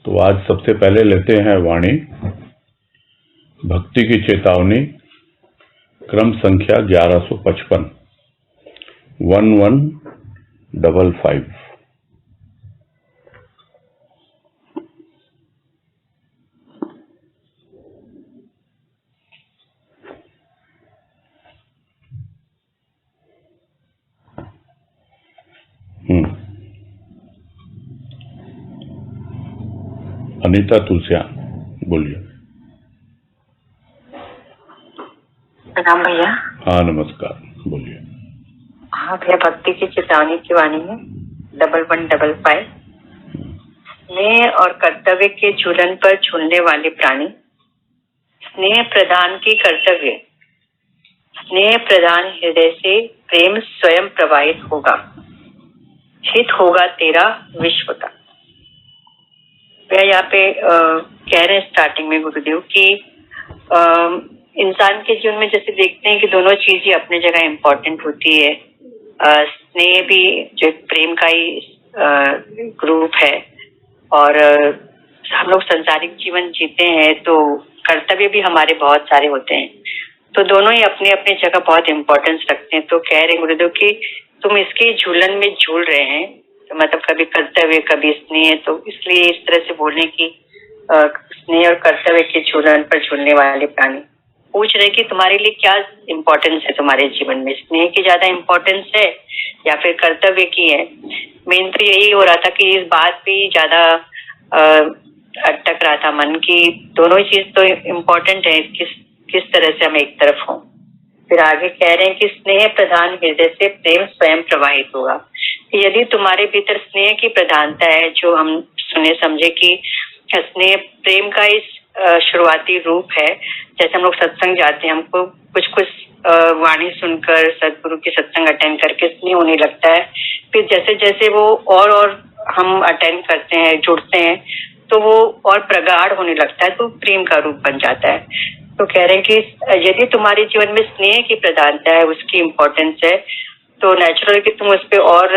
तो आज सबसे पहले लेते हैं वाणी भक्ति की चेतावनी, क्रम संख्या 1155 1155। अनीता तुलसियान, बोलिए। प्रणाम भैया। हाँ नमस्कार, बोलिए। हाँ भैया, भक्ति की चेतावनी की वाणी है 1155। स्नेह और कर्तव्य के झूलन पर झूलने वाले प्राणी, स्नेह प्रदान की कर्तव्य, स्नेह प्रदान हृदय से प्रेम स्वयं प्रवाहित होगा, हित होगा तेरा विश्व का। वह यहाँ पे कह रहे हैं स्टार्टिंग में गुरुदेव की इंसान के जीवन में जैसे देखते हैं कि दोनों चीजें अपनी जगह इम्पोर्टेंट होती है। स्नेह भी जो प्रेम का ही ग्रुप है, और हम लोग संसारिक जीवन जीते हैं तो कर्तव्य भी हमारे बहुत सारे होते हैं, तो दोनों ही अपने अपने जगह बहुत इम्पोर्टेंस रखते हैं। तो कह रहे गुरुदेव कि तुम इसके झूलन में झूल रहे हैं, तो मतलब कभी कर्तव्य कभी स्नेह, तो इसलिए इस तरह से बोलने की स्नेह और कर्तव्य के झूलन पर झूलने वाले प्राणी। पूछ रहे कि तुम्हारे लिए क्या इम्पोर्टेंस है तुम्हारे जीवन में, स्नेह की ज्यादा इम्पोर्टेंस है या फिर कर्तव्य की है। मेन तो यही हो रहा था कि इस बात पे ज्यादा अटक रहा था मन की दोनों चीज तो इम्पोर्टेंट है, किस तरह से हम एक तरफ हों। फिर आगे कह रहे हैं कि स्नेह प्रधान हृदय से प्रेम स्वयं प्रवाहित होगा। यदि तुम्हारे भीतर स्नेह की प्रधानता है, जो हम सुने समझे कि स्नेह प्रेम का इस शुरुआती रूप है। जैसे हम लोग सत्संग जाते हैं, हमको कुछ वाणी सुनकर सदगुरु की सत्संग अटेंड करके स्नेह होने लगता है। फिर जैसे जैसे वो और हम अटेंड करते हैं, जुड़ते हैं, तो वो और प्रगाढ़ होने लगता है, तो प्रेम का रूप बन जाता है। तो कह रहे हैं कि यदि तुम्हारे जीवन में स्नेह की प्रधानता है, उसकी इम्पोर्टेंस है, तो नेचुरल कि तुम उस पर और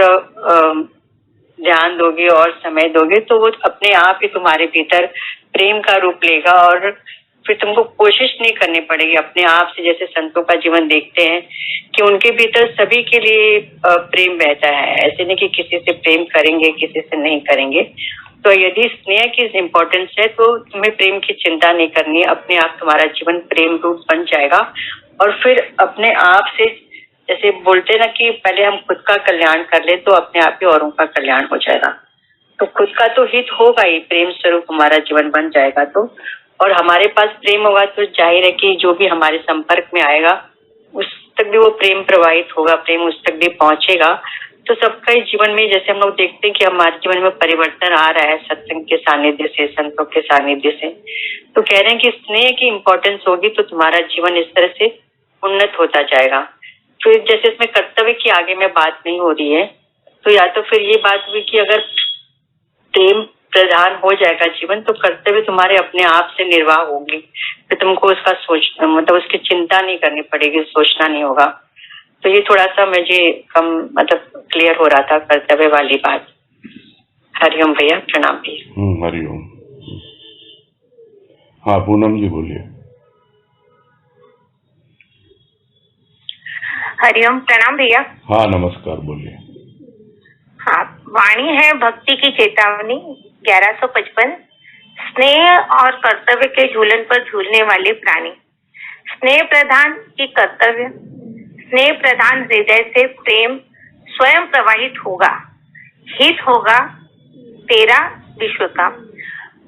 ध्यान दोगे और समय दोगे, तो वो अपने आप ही तुम्हारे भीतर प्रेम का रूप लेगा। और फिर तुमको कोशिश नहीं करनी पड़ेगी अपने आप से। जैसे संतों का जीवन देखते हैं कि उनके भीतर सभी के लिए प्रेम बहता है, ऐसे नहीं कि किसी से प्रेम करेंगे किसी से नहीं करेंगे। तो यदि स्नेह की इम्पोर्टेंस है तो तुम्हें प्रेम की चिंता नहीं करनी, अपने आप तुम्हारा जीवन प्रेम रूप बन जाएगा। और फिर अपने आप से, जैसे बोलते ना कि पहले हम खुद का कल्याण कर ले तो अपने आप ही औरों का कल्याण हो जाएगा। तो खुद का तो हित होगा ही, प्रेम स्वरूप हमारा जीवन बन जाएगा। तो और हमारे पास प्रेम होगा तो जाहिर है कि जो भी हमारे संपर्क में आएगा उस तक भी वो प्रेम प्रवाहित होगा, प्रेम उस तक भी पहुंचेगा। तो सबका जीवन में जैसे हम लोग देखते हैं कि हमारे जीवन में परिवर्तन आ रहा है सत्संग के सानिध्य से, संतों के सानिध्य से। तो कह रहे हैं कि स्नेह की इम्पोर्टेंस होगी तो तुम्हारा जीवन इस तरह से उन्नत होता जाएगा। फिर जैसे इसमें कर्तव्य की आगे में बात नहीं हो रही है, तो या तो फिर ये बात हुई कि अगर प्रेम प्रधान हो जाएगा जीवन तो कर्तव्य तुम्हारे अपने आप से निर्वाह होगी, फिर तुमको उसका सोचना, मतलब उसकी चिंता नहीं करनी पड़ेगी, सोचना नहीं होगा। तो ये थोड़ा सा मुझे कम मतलब क्लियर हो रहा था कर्तव्य वाली बात। हरिओम भैया, प्रणाम भैया। हरिओम। हाँ पूनम जी बोलिए। हरिओम, प्रणाम भैया। हाँ नमस्कार, बोलिए। हाँ, वाणी है भक्ति की चेतावनी 1155। स्नेह और कर्तव्य के झूलन पर झूलने वाले प्राणी, स्नेह प्रधान की कर्तव्य, स्नेह प्रधान हृदय से प्रेम स्वयं प्रवाहित होगा, हित होगा तेरा विश्व का।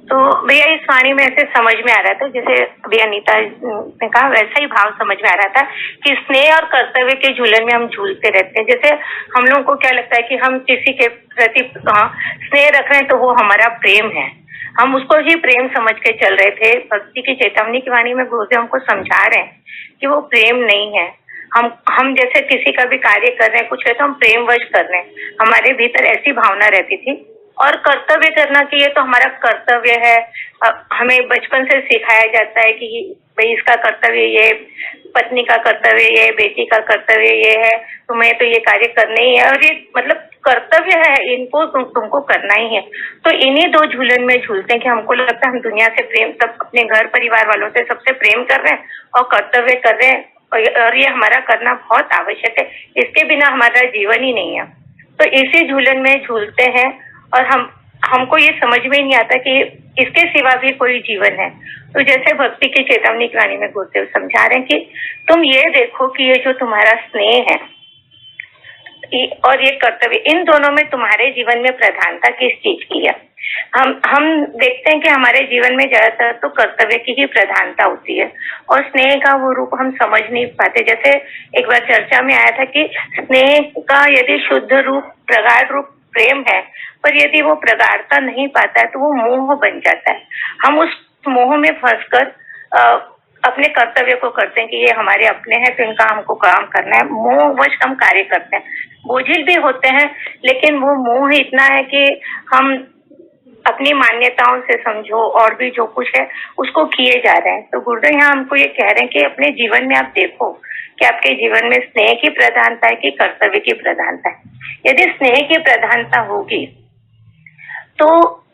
तो भैया इस वाणी में ऐसे समझ में आ रहा था, जैसे अभी अनीता ने कहा वैसा ही भाव समझ में आ रहा था कि स्नेह और कर्तव्य के झूलन में हम झूलते रहते हैं। जैसे हम लोगों को क्या लगता है कि हम किसी के प्रति स्नेह रख रहे हैं तो वो हमारा प्रेम है, हम उसको ही प्रेम समझ के चल रहे थे। भक्ति की चेतावनी की वाणी में गुरुदेव हमको समझा रहे हैं कि वो प्रेम नहीं है। हम जैसे किसी का भी कार्य कर रहे हैं, कुछ है तो हम प्रेमवश कर रहे हैं, हमारे भीतर ऐसी भावना रहती थी। और कर्तव्य करना कि ये तो हमारा कर्तव्य है, हमें बचपन से सिखाया जाता है कि भाई इसका कर्तव्य ये, पत्नी का कर्तव्य ये, बेटी का कर्तव्य ये है, तुम्हें तो ये कार्य करने ही है। और ये मतलब कर्तव्य है, इनको तुमको करना ही है। तो इन्हीं दो झूलन में झूलते हैं कि हमको लगता है हम दुनिया से प्रेम, सब अपने घर परिवार वालों से सबसे प्रेम कर रहे हैं और कर्तव्य कर रहे हैं, और ये हमारा करना बहुत आवश्यक है, इसके बिना हमारा जीवन ही नहीं है। तो इसी झूलन में झूलते हैं और हमको ये समझ में ही नहीं आता कि इसके सिवा भी कोई जीवन है। तो जैसे भक्ति की चेतावनी की वाणी में गुरुदेव समझा रहे हैं कि तुम ये देखो कि ये जो तुम्हारा स्नेह है और ये कर्तव्य, इन दोनों में तुम्हारे जीवन में प्रधानता किस चीज की है। हम देखते हैं कि हमारे जीवन में ज्यादातर तो कर्तव्य की ही प्रधानता होती है और स्नेह का वो रूप हम समझ नहीं पाते। जैसे एक बार चर्चा में आया था कि स्नेह का यदि शुद्ध रूप, प्रगाढ़ रूप प्रेम है, पर यदि वो प्रगाढ़ता नहीं पाता है तो वो मोह बन जाता है। हम उस मोह में फंसकर अपने कर्तव्य को करते हैं कि ये हमारे अपने हैं तो इनका हमको काम करना है। मोहवश हम कार्य करते हैं, बोझिल भी होते हैं, लेकिन वो मोह इतना है कि हम अपनी मान्यताओं से समझो और भी जो कुछ है उसको किए जा रहे हैं। तो गुरुदेव यहाँ हमको ये कह रहे हैं कि अपने जीवन में आप देखो कि आपके जीवन में स्नेह की प्रधानता है कि कर्तव्य की प्रधानता है। यदि स्नेह की प्रधानता होगी तो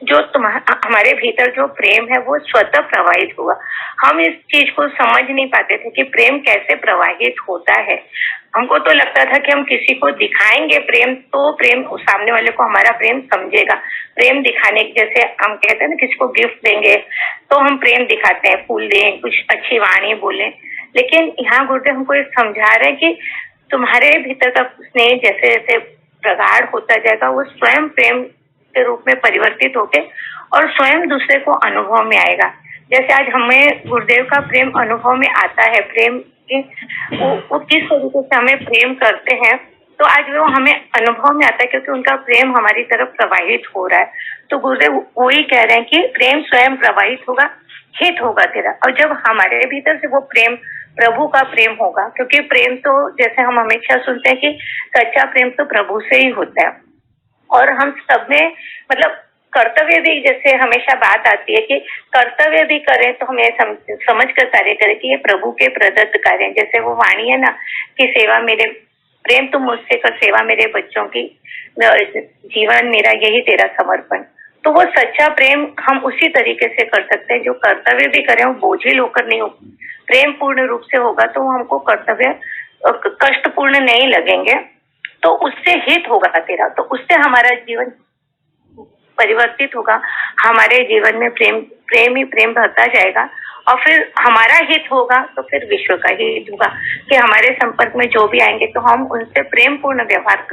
जो हमारे भीतर जो प्रेम है वो स्वतः प्रवाहित होगा। हम इस चीज को समझ नहीं पाते थे कि प्रेम कैसे प्रवाहित होता है। हमको तो लगता था कि हम किसी को दिखाएंगे प्रेम तो प्रेम सामने वाले को हमारा प्रेम समझेगा। प्रेम दिखाने, जैसे हम कहते हैं ना किसी को गिफ्ट देंगे तो हम प्रेम दिखाते हैं, फूल दें, कुछ अच्छी वाणी बोलें। लेकिन यहाँ गुरुदेव हमको ये समझा रहे हैं कि तुम्हारे भीतर का स्नेह जैसे जैसे प्रगाढ़ होता जाएगा वो स्वयं प्रेम के रूप में परिवर्तित होके और स्वयं दूसरे को अनुभव में आएगा। जैसे आज हमें गुरुदेव का प्रेम अनुभव में आता है, प्रेम की वो किस तरीके से हमें प्रेम करते हैं तो आज वो हमें अनुभव में आता है क्योंकि उनका प्रेम हमारी तरफ प्रवाहित हो रहा है। तो गुरुदेव वही कह रहे हैं कि प्रेम स्वयं प्रवाहित होगा, हित होगा तेरा। और जब हमारे भीतर से वो प्रेम प्रभु का प्रेम होगा, क्योंकि प्रेम तो जैसे हम हमेशा सुनते हैं कि सच्चा प्रेम तो प्रभु से ही होता है। और हम सब में मतलब कर्तव्य भी, जैसे हमेशा बात आती है कि कर्तव्य भी करें तो हम ये समझ कर कार्य करें कि ये प्रभु के प्रदत्त कार्य हैं। जैसे वो वाणी है ना कि सेवा मेरे, प्रेम तुम मुझसे कर, सेवा मेरे बच्चों की, जीवन मेरा यही तेरा समर्पण। तो वो सच्चा प्रेम हम उसी तरीके से कर सकते हैं। जो कर्तव्य भी करें वो बोझिल होकर नहीं हो, प्रेम पूर्ण रूप से होगा तो हमको कर्तव्य कष्टपूर्ण नहीं लगेंगे, तो उससे हित होगा तेरा, तो उससे हमारा जीवन परिवर्तित होगा। हमारे जीवन में प्रेम ही प्रेम भरता जाएगा और फिर हमारा हित होगा तो फिर विश्व का ही हित होगा कि हमारे संपर्क में जो भी आएंगे तो हम उनसे प्रेम पूर्ण व्यवहार,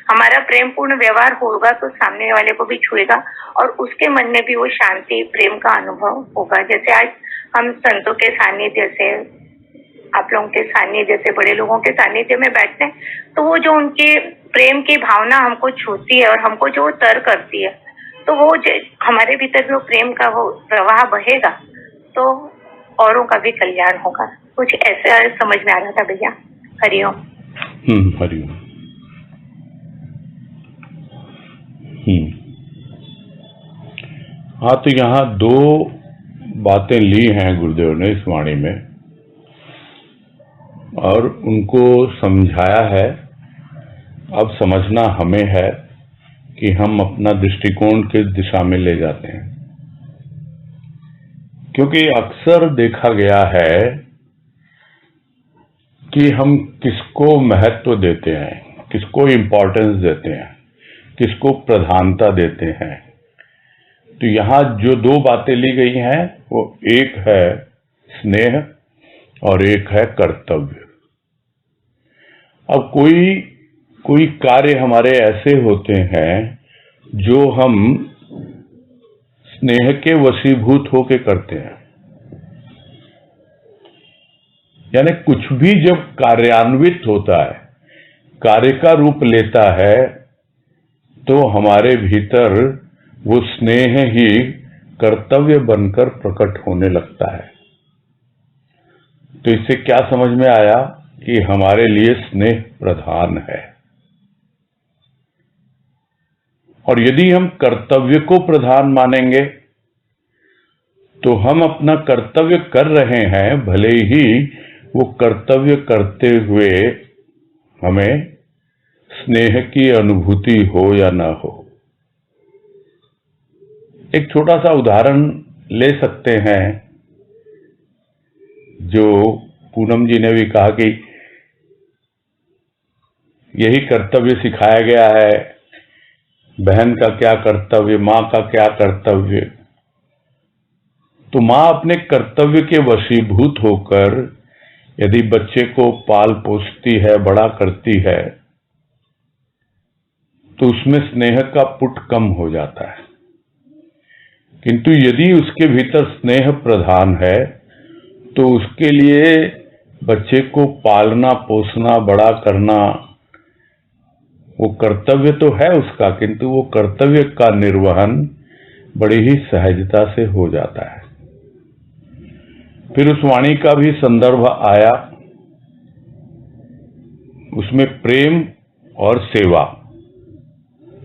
हमारा प्रेम पूर्ण व्यवहार होगा तो सामने वाले को भी छुएगा और उसके मन में भी वो शांति प्रेम का अनुभव होगा। जैसे आज हम संतों के सानिध्य से, आप लोगों के सानिध्य से, बड़े लोगों के सानिध्य में बैठते हैं तो वो जो उनकी प्रेम की भावना हमको छूती है और हमको जो तर करती है तो वो हमारे भीतर जो प्रेम का वो प्रवाह बहेगा तो औरों का भी कल्याण होगा। कुछ ऐसा समझ में आ रहा था भैया। हरिओम। हरिओम। हाँ, तो यहाँ दो बातें ली हैं गुरुदेव ने इस वाणी में और उनको समझाया है। अब समझना हमें है कि हम अपना दृष्टिकोण किस दिशा में ले जाते हैं, क्योंकि अक्सर देखा गया है कि हम किसको महत्व देते हैं, किसको इम्पोर्टेंस देते हैं, किसको प्रधानता देते हैं। तो यहाँ जो दो बातें ली गई हैं वो एक है स्नेह और एक है कर्तव्य। अब कोई कार्य हमारे ऐसे होते हैं जो हम स्नेह के वशीभूत होके करते हैं, यानी कुछ भी जब कार्यान्वित होता है, कार्य का रूप लेता है तो हमारे भीतर वो स्नेह ही कर्तव्य बनकर प्रकट होने लगता है। तो इससे क्या समझ में आया कि हमारे लिए स्नेह प्रधान है। और यदि हम कर्तव्य को प्रधान मानेंगे तो हम अपना कर्तव्य कर रहे हैं, भले ही वो कर्तव्य करते हुए हमें स्नेह की अनुभूति हो या ना हो। एक छोटा सा उदाहरण ले सकते हैं, जो पूनम जी ने भी कहा कि यही कर्तव्य सिखाया गया है, बहन का क्या कर्तव्य, माँ का क्या कर्तव्य। तो माँ अपने कर्तव्य के वशीभूत होकर यदि बच्चे को पाल पोसती है, बड़ा करती है, तो उसमें स्नेह का पुट कम हो जाता है। किंतु यदि उसके भीतर स्नेह प्रधान है तो उसके लिए बच्चे को पालना, पोसना, बड़ा करना वो कर्तव्य तो है उसका, किंतु वो कर्तव्य का निर्वहन बड़ी ही सहजता से हो जाता है। फिर उस वाणी का भी संदर्भ आया, उसमें प्रेम और सेवा,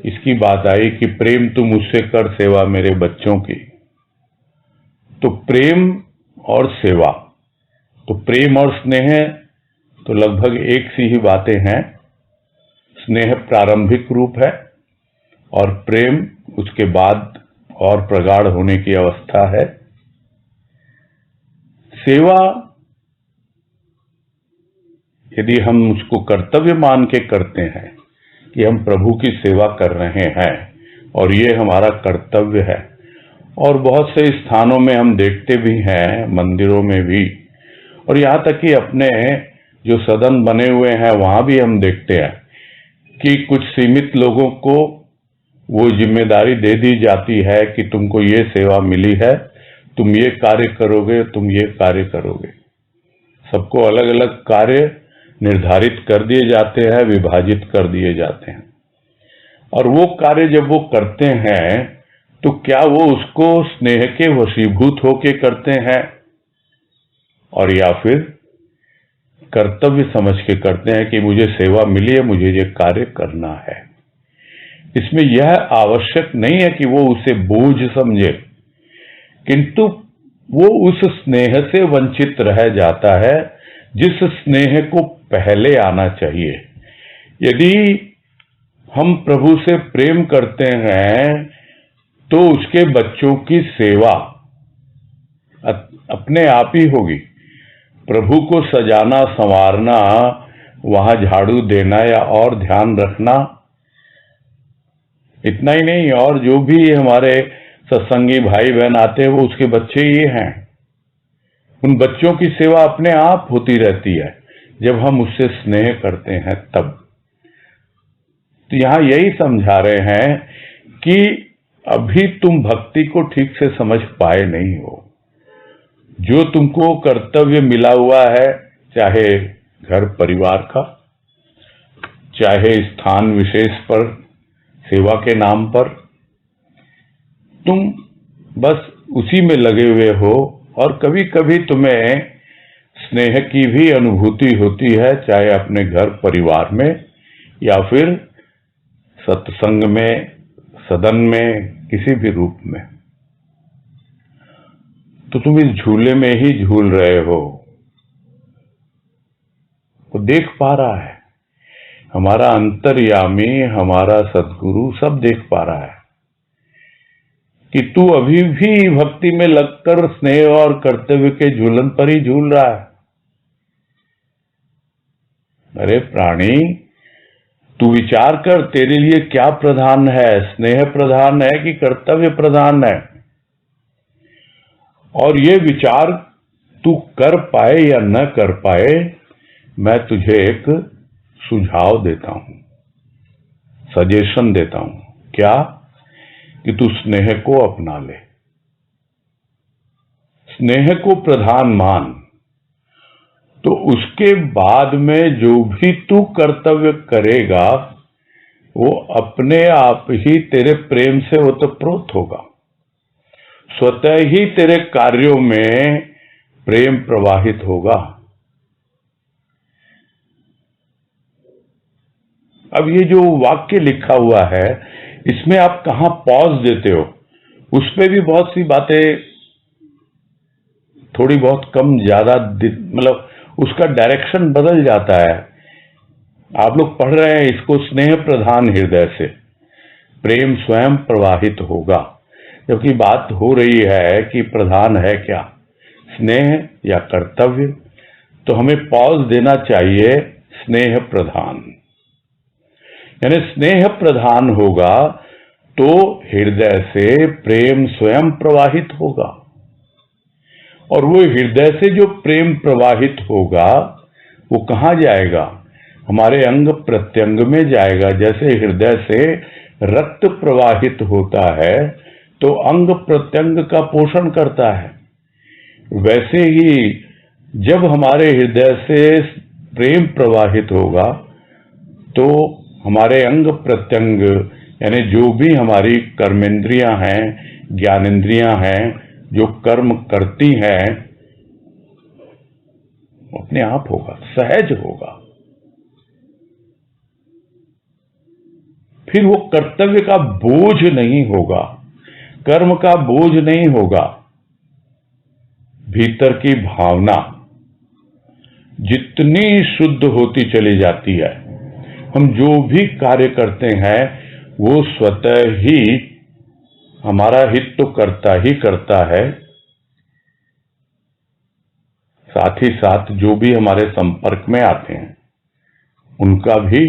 इसकी बात आई कि प्रेम तू मुझसे कर, सेवा मेरे बच्चों की। तो प्रेम और सेवा, तो प्रेम और स्नेह तो लगभग एक सी ही बातें हैं। स्नेह प्रारंभिक रूप है और प्रेम उसके बाद और प्रगाढ़ होने की अवस्था है। सेवा यदि हम उसको कर्तव्य मान के करते हैं कि हम प्रभु की सेवा कर रहे हैं और ये हमारा कर्तव्य है, और बहुत से स्थानों में हम देखते भी हैं, मंदिरों में भी, और यहाँ तक कि अपने जो सदन बने हुए हैं वहां भी हम देखते हैं कि कुछ सीमित लोगों को वो जिम्मेदारी दे दी जाती है कि तुमको ये सेवा मिली है, तुम ये कार्य करोगे, तुम ये कार्य करोगे। सबको अलग अलग कार्य निर्धारित कर दिए जाते हैं, विभाजित कर दिए जाते हैं, और वो कार्य जब वो करते हैं तो क्या वो उसको स्नेह के वशीभूत होके करते हैं और या फिर कर्तव्य समझ के करते हैं कि मुझे सेवा मिली है, मुझे ये कार्य करना है। इसमें यह आवश्यक नहीं है कि वो उसे बोझ समझे, किंतु वो उस स्नेह से वंचित रह जाता है जिस स्नेह को पहले आना चाहिए। यदि हम प्रभु से प्रेम करते हैं तो उसके बच्चों की सेवा अपने आप ही होगी। प्रभु को सजाना, संवारना, वहां झाड़ू देना या और ध्यान रखना, इतना ही नहीं, और जो भी हमारे सत्संगी भाई बहन आते हैं वो उसके बच्चे ही हैं। उन बच्चों की सेवा अपने आप होती रहती है जब हम उससे स्नेह करते हैं तब। तो यहां यही समझा रहे हैं कि अभी तुम भक्ति को ठीक से समझ पाए नहीं हो। जो तुमको कर्तव्य मिला हुआ है, चाहे घर परिवार का, चाहे स्थान विशेष पर सेवा के नाम पर, तुम बस उसी में लगे हुए हो, और कभी कभी तुम्हें स्नेह की भी अनुभूति होती है, चाहे अपने घर परिवार में या फिर सत्संग में, सदन में, किसी भी रूप में। तो तुम इस झूले में ही झूल रहे हो। वो देख पा रहा है, हमारा अंतर्यामी, हमारा सद्गुरु सब देख पा रहा है कि तू अभी भी भक्ति में लगकर स्नेह और कर्तव्य के झूलन पर ही झूल रहा है। अरे प्राणी, तू विचार कर, तेरे लिए क्या प्रधान है? स्नेह प्रधान है कि कर्तव्य प्रधान है? और ये विचार तू कर पाए या न कर पाए, मैं तुझे एक सुझाव देता हूं, सजेशन देता हूं। क्या? कि तू स्नेह को अपना ले, स्नेह को प्रधान मान, तो उसके बाद में जो भी तू कर्तव्य करेगा वो अपने आप ही तेरे प्रेम से ओतप्रोत होगा। स्वतः ही तेरे कार्यों में प्रेम प्रवाहित होगा। अब ये जो वाक्य लिखा हुआ है, इसमें आप कहां पॉज देते हो? उस पे भी बहुत सी बातें थोड़ी बहुत कम ज्यादा, मतलब उसका डायरेक्शन बदल जाता है। आप लोग पढ़ रहे हैं इसको, स्नेह प्रधान हृदय से प्रेम स्वयं प्रवाहित होगा। जबकि बात हो रही है कि प्रधान है क्या, स्नेह या कर्तव्य, तो हमें पॉज देना चाहिए स्नेह प्रधान। यानी स्नेह प्रधान होगा तो हृदय से प्रेम स्वयं प्रवाहित होगा, और वो हृदय से जो प्रेम प्रवाहित होगा वो कहाँ जाएगा, हमारे अंग प्रत्यंग में जाएगा। जैसे हृदय से रक्त प्रवाहित होता है तो अंग प्रत्यंग का पोषण करता है, वैसे ही जब हमारे हृदय से प्रेम प्रवाहित होगा तो हमारे अंग प्रत्यंग यानी जो भी हमारी कर्मेंद्रियां हैं, ज्ञानेंद्रियां हैं, जो कर्म करती हैं, अपने आप होगा, सहज होगा। फिर वो कर्तव्य का बोझ नहीं होगा, कर्म का बोझ नहीं होगा। भीतर की भावना जितनी शुद्ध होती चली जाती है, हम जो भी कार्य करते हैं वो स्वतः ही हमारा हित तो करता ही करता है, साथ ही साथ जो भी हमारे संपर्क में आते हैं उनका भी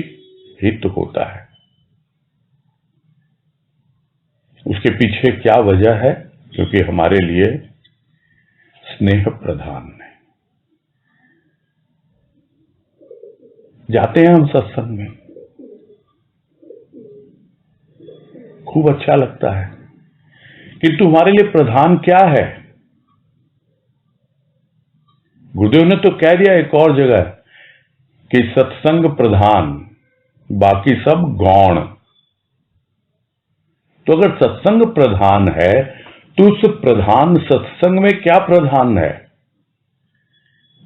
हित होता है। उसके पीछे क्या वजह है? क्योंकि हमारे लिए स्नेह प्रधान है। जाते हैं हम सत्संग में, खूब अच्छा लगता है, किंतु हमारे लिए प्रधान क्या है? गुरुदेव ने तो कह दिया एक और जगह कि सत्संग प्रधान, बाकी सब गौण। तो अगर सत्संग प्रधान है तो उस प्रधान सत्संग में क्या प्रधान है?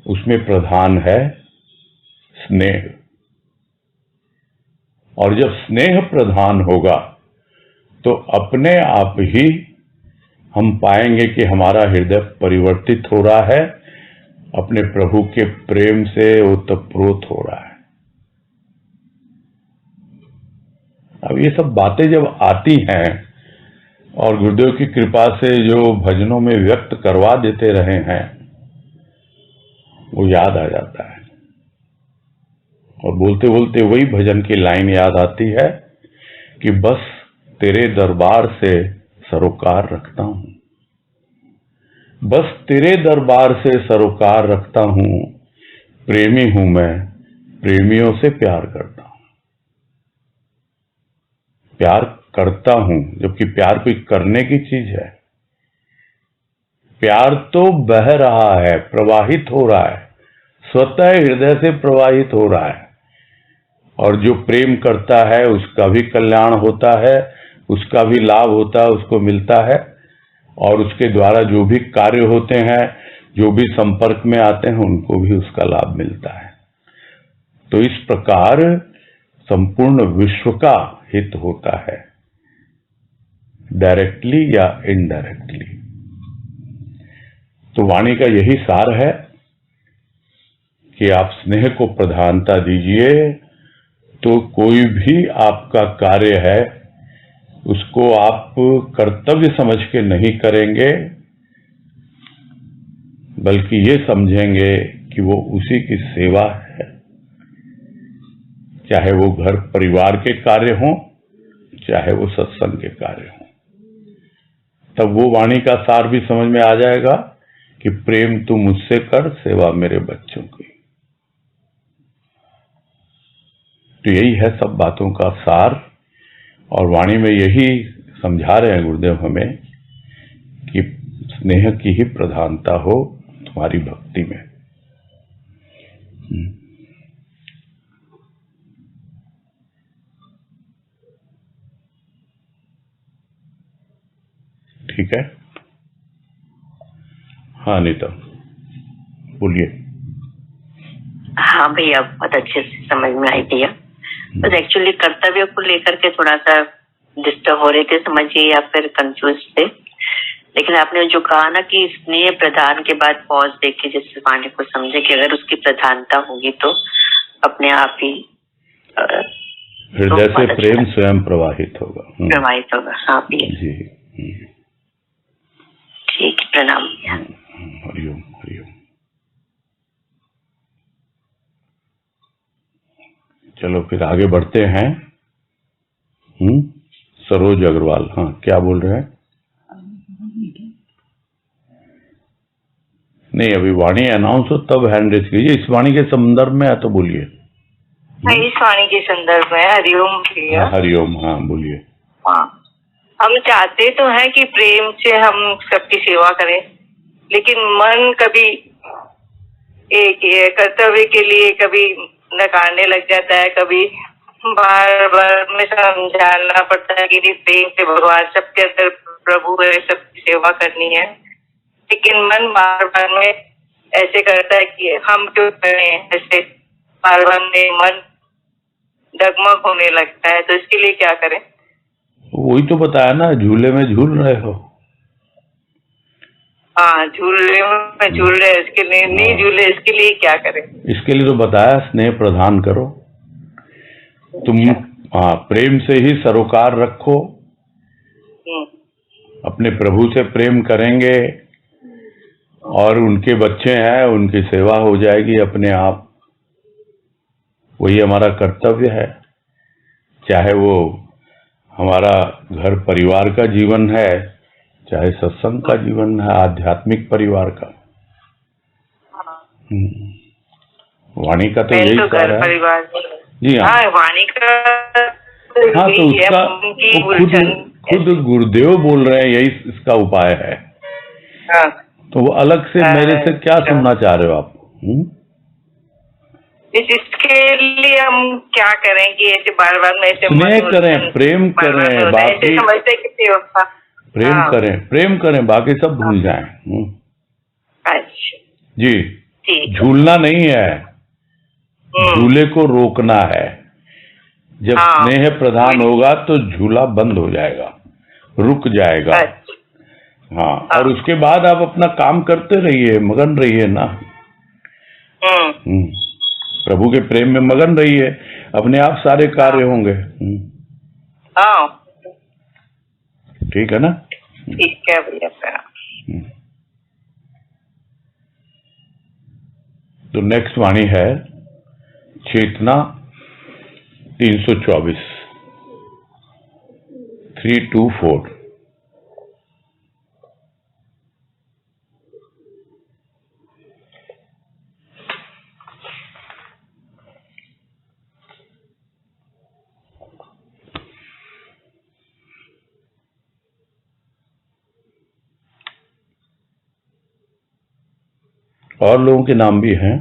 उसमें प्रधान है स्नेह। और जब स्नेह प्रधान होगा तो अपने आप ही हम पाएंगे कि हमारा हृदय परिवर्तित हो रहा है, अपने प्रभु के प्रेम से ओतप्रोत हो रहा है। अब ये सब बातें जब आती हैं और गुरुदेव की कृपा से जो भजनों में व्यक्त करवा देते रहे हैं वो याद आ जाता है, और बोलते बोलते वही भजन की लाइन याद आती है कि बस तेरे दरबार से सरोकार रखता हूं, बस तेरे दरबार से सरोकार रखता हूं, प्रेमी हूं मैं, प्रेमियों से प्यार करता हूं। प्यार करता हूं, जबकि प्यार कोई करने की चीज है। प्यार तो बह रहा है, प्रवाहित हो रहा है, स्वतः हृदय से प्रवाहित हो रहा है, और जो प्रेम करता है उसका भी कल्याण होता है, उसका भी लाभ होता है, उसको मिलता है, और उसके द्वारा जो भी कार्य होते हैं, जो भी संपर्क में आते हैं, उनको भी उसका लाभ मिलता है। तो इस प्रकार संपूर्ण विश्व का हित होता है, डायरेक्टली या इनडायरेक्टली। तो वाणी का यही सार है कि आप स्नेह को प्रधानता दीजिए, तो कोई भी आपका कार्य है उसको आप कर्तव्य समझ के नहीं करेंगे, बल्कि ये समझेंगे कि वो उसी की सेवा है। चाहे वो घर परिवार के कार्य हों, चाहे वो सत्संग के कार्य हों, तब वो वाणी का सार भी समझ में आ जाएगा कि प्रेम तू मुझसे कर, सेवा मेरे बच्चों की। तो यही है सब बातों का सार, और वाणी में यही समझा रहे हैं गुरुदेव हमें कि स्नेह की ही प्रधानता हो तुम्हारी भक्ति में। ठीक है? हाँ नीता, बोलिए। हाँ भैया, बहुत अच्छे से समझ में आई भैया। बस एक्चुअली कर्तव्य को लेकर के थोड़ा सा डिस्टर्ब हो रहे थे, समझिए, या फिर कंफ्यूज थे। लेकिन आपने जो कहा ना कि स्नेह प्रधान के बाद पॉज देके जिस वाणी को समझे कि अगर उसकी प्रधानता होगी तो अपने आप ही हृदय से बहुत अच्छा प्रेम स्वयं प्रवाहित होगा। प्रवाहित होगा। हाँ पिए। जी। ठीक है, प्रणाम। हरिओम हरिओम। चलो फिर आगे बढ़ते हैं। सरोज अग्रवाल, हाँ क्या बोल रहे हैं? नहीं, अभी वाणी अनाउंस हो तब हैंड रेज कीजिए। इस वाणी के संदर्भ में है तो बोलिए। इस वाणी के संदर्भ में हरिओम भैया। हरिओम, हाँ बोलिए। हाँ, हम चाहते तो हैं कि प्रेम से हम सबकी सेवा करें, लेकिन मन कभी एक कर्तव्य के लिए कभी नकारने लग जाता है, कभी बार बार में समझाना पड़ता है कि प्रेम से भगवान सबके अंदर प्रभु है, सबकी सेवा करनी है, लेकिन मन बार बार में ऐसे करता है कि हम क्यों करें ऐसे। बार बार में मन डगमग होने लगता है, तो इसके लिए क्या करें? वही तो बताया ना, झूले में झूल रहे हो। हाँ, झूल रहे, इसके लिए नहीं झूले, इसके लिए क्या करें? इसके लिए तो बताया, स्नेह प्रदान करो तुम। हाँ, प्रेम से ही सरोकार रखो। अपने प्रभु से प्रेम करेंगे और उनके बच्चे हैं, उनकी सेवा हो जाएगी अपने आप। वही हमारा कर्तव्य है, चाहे वो हमारा घर परिवार का जीवन है, चाहे सत्संग का जीवन है, आध्यात्मिक परिवार का। वाणी का तो यही सार है। परिवार जी हाँ, वाणी का हाँ तो उसका खुद गुरुदेव बोल रहे हैं, यही इसका उपाय है। हाँ, तो वो अलग से मेरे से क्या सुनना चाह रहे हो आप? इसके लिए हम क्या करें कि ऐसे बार बार में ऐसे स्नेह करें, प्रेम करें, बाकी समझते कितनी होता प्रेम करें, प्रेम करें, बाकी सब भूल जाएं। अच्छा जी, झूलना नहीं है, झूले को रोकना है। जब स्नेह प्रधान होगा तो झूला बंद हो जाएगा, रुक जाएगा। हाँ, और उसके बाद आप अपना काम करते रहिए, मगन रहिए ना। प्रभु के प्रेम में मगन रहिए, अपने आप सारे कार्य होंगे। ठीक है ना? ठीक है भैया। तो नेक्स्ट वाणी है चेतना 324 324। और लोगों के नाम भी हैं।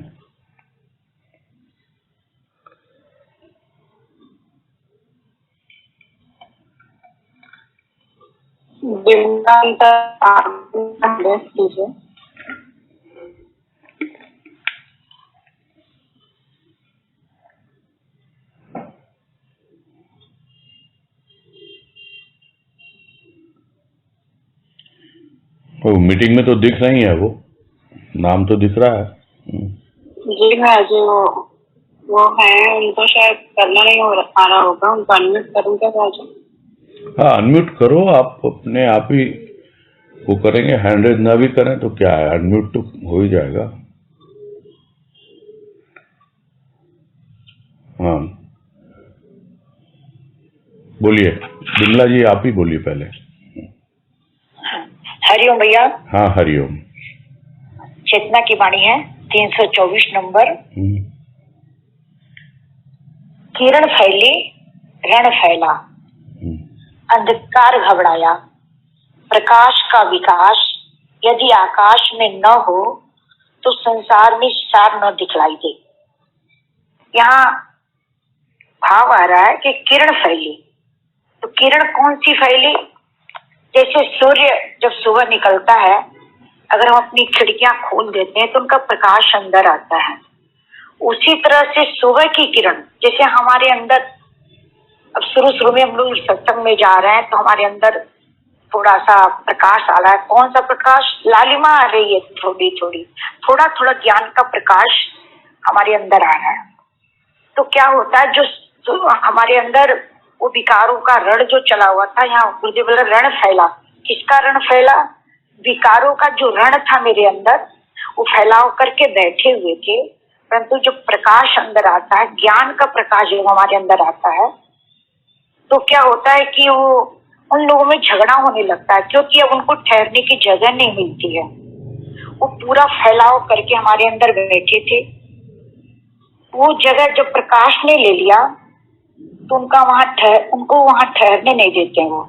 वो मीटिंग में तो दिख रही है, वो नाम तो दिख रहा है। जी हाँ जी, वो है, उनको शायद करना नहीं आ रहा होगा, उनको अनम्यूट करूँ क्या राजू? हाँ, अनम्यूट करो, आप अपने आप ही वो करेंगे। हैंड रेज ना भी करें तो क्या है, अनम्यूट तो हो ही जाएगा। हाँ बोलिए बिमला जी, आप ही बोलिए पहले। हरिओम भैया। हाँ हरिओम। चेतना की वाणी है 324 नंबर। किरण फैली, रण फैला, अंधकार घबराया, प्रकाश का विकास यदि आकाश में न हो तो संसार में सार न दिखलाई दे। यहाँ भाव आ रहा है कि किरण फैली, तो किरण कौन सी फैली? जैसे सूर्य जब सुबह निकलता है, अगर हम अपनी खिड़कियां खोल देते हैं तो उनका प्रकाश अंदर आता है। उसी तरह से सुबह की किरण, जैसे हमारे अंदर अब शुरू में हम लोग सत्संग में जा रहे हैं तो हमारे अंदर थोड़ा सा प्रकाश आ रहा है। कौन सा प्रकाश? लालिमा आ रही है, थोड़ी थोड़ी, थोड़ा ज्ञान का प्रकाश हमारे अंदर आ रहा है। तो क्या होता है, जो तो हमारे अंदर वो विकारों का रण जो चला हुआ था, यहाँ गुरुदेव बोला रण फैला। किसका रण फैला? विकारों का जो रण था मेरे अंदर, वो फैलाव करके बैठे हुए थे। परंतु जो प्रकाश अंदर आता है, ज्ञान का प्रकाश जब हमारे अंदर आता है, तो क्या होता है कि वो उन लोगों में झगड़ा होने लगता है, क्योंकि अब उनको ठहरने की जगह नहीं मिलती है। वो पूरा फैलाव करके हमारे अंदर बैठे थे। वो जगह जब प्रकाश ने ले लिया तो उनको वहां ठहरने नहीं देते वो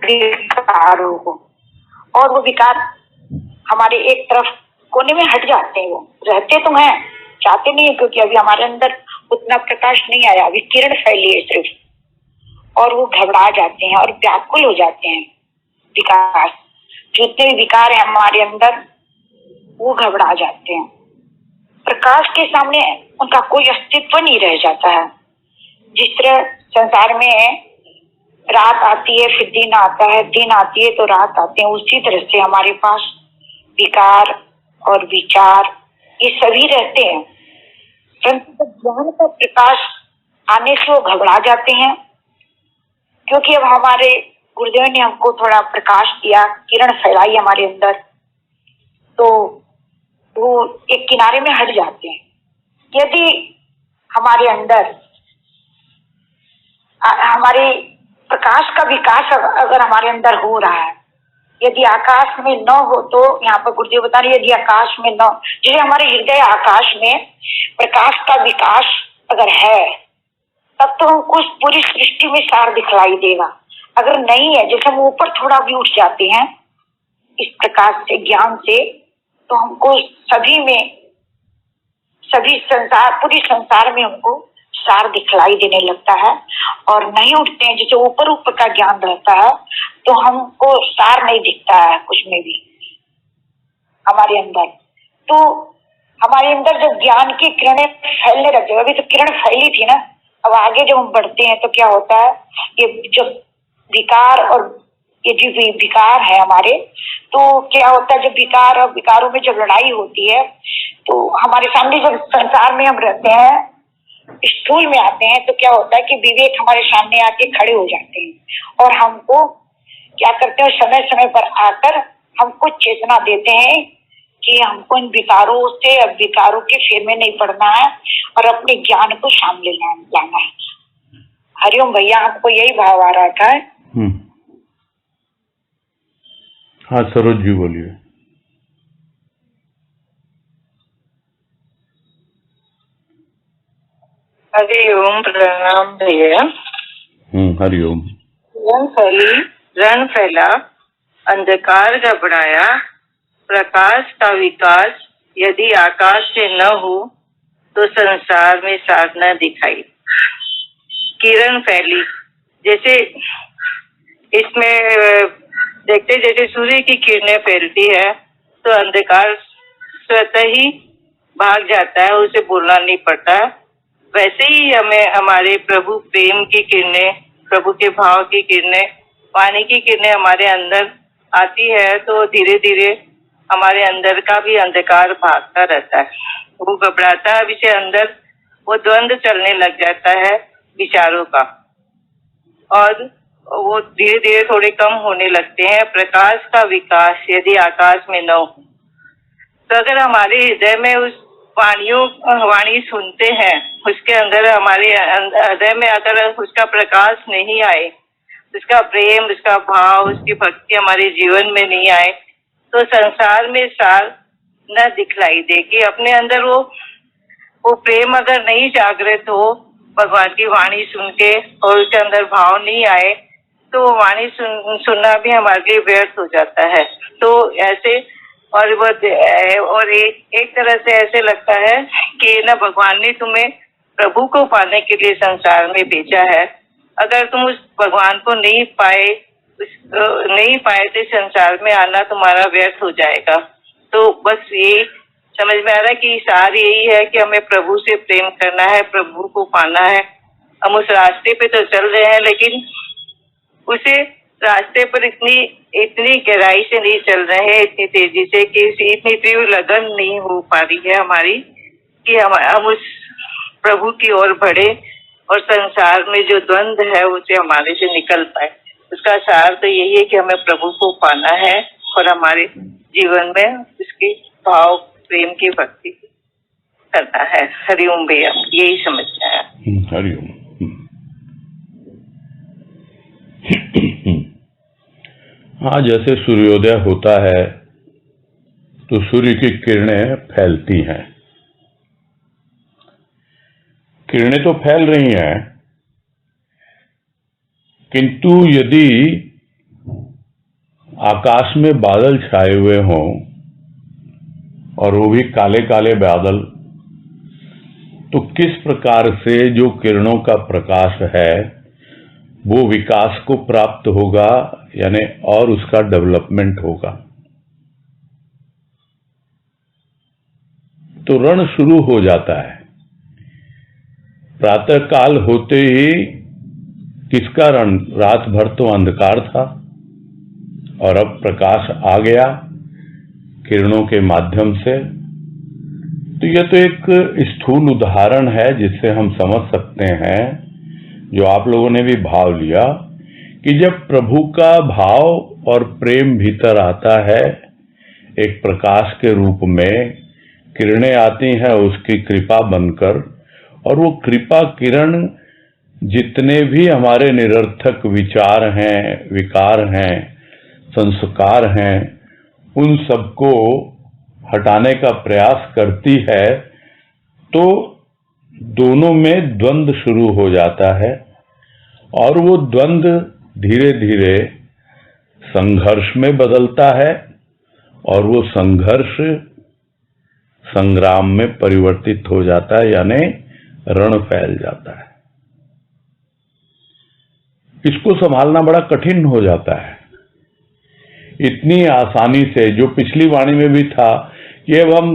विकारों को, और वो विकार हमारे एक तरफ कोने में हट जाते हैं। वो रहते तो हैं, चाहते नहीं है, क्योंकि अभी हमारे अंदर उतना प्रकाश नहीं आया, अभी किरण फैली है सिर्फ, और वो घबरा जाते हैं और व्याकुल हो जाते हैं। विकार, जितने भी विकार है हमारे अंदर, वो घबरा जाते हैं। प्रकाश के सामने उनका कोई अस्तित्व नहीं रह जाता है। जिस तरह संसार में रात आती है फिर दिन आता है, दिन आती है तो रात आते हैं, उसी तरह से हमारे पास विकार और विचार ये सभी रहते हैं। परंतु ज्ञान का प्रकाश आने से वो घबरा जाते हैं, क्योंकि अब हमारे गुरुदेव ने हमको थोड़ा प्रकाश दिया, किरण फैलाई हमारे अंदर, तो वो एक किनारे में हट जाते हैं। यदि हमारे अंदर हमारे प्रकाश का विकास अगर हमारे अंदर हो रहा है, यदि आकाश में न हो, तो यहाँ पर गुरुदेव बता रहे यदि आकाश में न, जैसे हमारे हृदय आकाश में प्रकाश का विकास अगर है, तब तो हमको पूरी सृष्टि में सार दिखलाई देगा। अगर नहीं है, जैसे हम ऊपर थोड़ा भी उठ जाते हैं इस प्रकाश से, ज्ञान से, तो हमको सभी संसार, पूरी संसार में हमको सार दिखलाई देने लगता है। और नहीं उठते हैं, जैसे ऊपर का ज्ञान रहता है, तो हमको सार नहीं दिखता है कुछ में भी हमारे अंदर। तो हमारे अंदर जब ज्ञान की किरणें फैलने लगती है, अभी तो किरण फैली थी ना, अब आगे जब हम बढ़ते हैं तो क्या होता है, ये जब विकार और ये जो विकार है हमारे, तो क्या होता है, जब विकार और विकारों में जब लड़ाई होती है, तो हमारे सामने जब संसार में हम रहते हैं, स्थूल में आते हैं, तो क्या होता है कि विवेक हमारे सामने आके खड़े हो जाते हैं और हमको क्या करते हैं, समय समय पर आकर हमको चेतना देते हैं कि हमको इन विकारों से, अब विकारों के फेर में नहीं पड़ना है और अपने ज्ञान को सामने लाना है। हरिओम भैया, हमको यही भाव आ रहा था। हाँ सरोज जी बोलिए। हरिओम, प्रणाम भैया। हरिओम। रण फैला, अंधकार घबराया, प्रकाश का विकास यदि आकाश से न हो तो संसार में सार न दिखाई। किरण फैली, जैसे इसमें देखते जैसे सूर्य की किरणें फैलती है तो अंधकार स्वतः ही भाग जाता है, उसे बोलना नहीं पड़ता। वैसे ही हमें हमारे प्रभु प्रेम की किरणें, प्रभु के भाव की किरणें, वाणी की किरणें हमारे अंदर आती है, तो धीरे धीरे हमारे अंदर का भी अंधकार भागता रहता है, वो घबराता है। अभी से अंदर वो द्वंद्व चलने लग जाता है विचारों का, और वो धीरे धीरे थोड़े कम होने लगते हैं। प्रकाश का विकास यदि आकाश में न हो, तो अगर हमारे हृदय में उस वाणी सुनते हैं, उसके अंदर हमारे हृदय में अगर उसका प्रकाश नहीं आए, उसका प्रेम, उसका भाव, उसकी भक्ति हमारे जीवन में नहीं आए, तो संसार में सार न दिखलाई देगी। अपने अंदर वो प्रेम अगर नहीं जागृत हो, भगवान की वाणी सुन के, और उसके अंदर भाव नहीं आए, तो वाणी सुनना भी हमारे लिए व्यर्थ हो जाता है। तो ऐसे और एक तरह से ऐसे लगता है कि ना भगवान ने तुम्हें प्रभु को पाने के लिए संसार में भेजा है। अगर तुम उस भगवान को नहीं पाए तो संसार में आना तुम्हारा व्यर्थ हो जाएगा। तो बस ये समझ में आ रहा है कि सार यही है कि हमें प्रभु से प्रेम करना है, प्रभु को पाना है। हम उस रास्ते पे तो चल रहे हैं, लेकिन उसे रास्ते पर इतनी गहराई से नहीं चल रहे हैं, इतनी तेजी से, कि इतनी तीव्र लगन नहीं हो पा रही है हमारी कि हम उस प्रभु की ओर बढ़े और संसार में जो द्वंद है उसे हमारे से निकल पाए। उसका सार तो यही है कि हमें प्रभु को पाना है और हमारे जीवन में उसके भाव प्रेम की भक्ति करना है। हरिओम भैया, यही समझना है। हरिओम। हाँ, जैसे सूर्योदय होता है तो सूर्य की किरणें फैलती हैं। किरणें तो फैल रही हैं, किंतु यदि आकाश में बादल छाए हुए हों और वो भी काले काले बादल, तो किस प्रकार से जो किरणों का प्रकाश है वो विकास को प्राप्त होगा, यानी और उसका डेवलपमेंट होगा। तो रण शुरू हो जाता है। प्रातः काल होते ही किसका रण? रात भर तो अंधकार था और अब प्रकाश आ गया किरणों के माध्यम से। तो यह तो एक स्थूल उदाहरण है जिससे हम समझ सकते हैं, जो आप लोगों ने भी भाव लिया, कि जब प्रभु का भाव और प्रेम भीतर आता है एक प्रकाश के रूप में, किरणें आती हैं उसकी कृपा बनकर, और वो कृपा किरण जितने भी हमारे निरर्थक विचार हैं, विकार हैं, संस्कार हैं, उन सबको हटाने का प्रयास करती है। तो दोनों में द्वंद्व शुरू हो जाता है और वो द्वंद्व धीरे धीरे संघर्ष में बदलता है और वो संघर्ष संग्राम में परिवर्तित हो जाता है, यानी रण फैल जाता है। इसको संभालना बड़ा कठिन हो जाता है। इतनी आसानी से, जो पिछली वाणी में भी था कि अब हम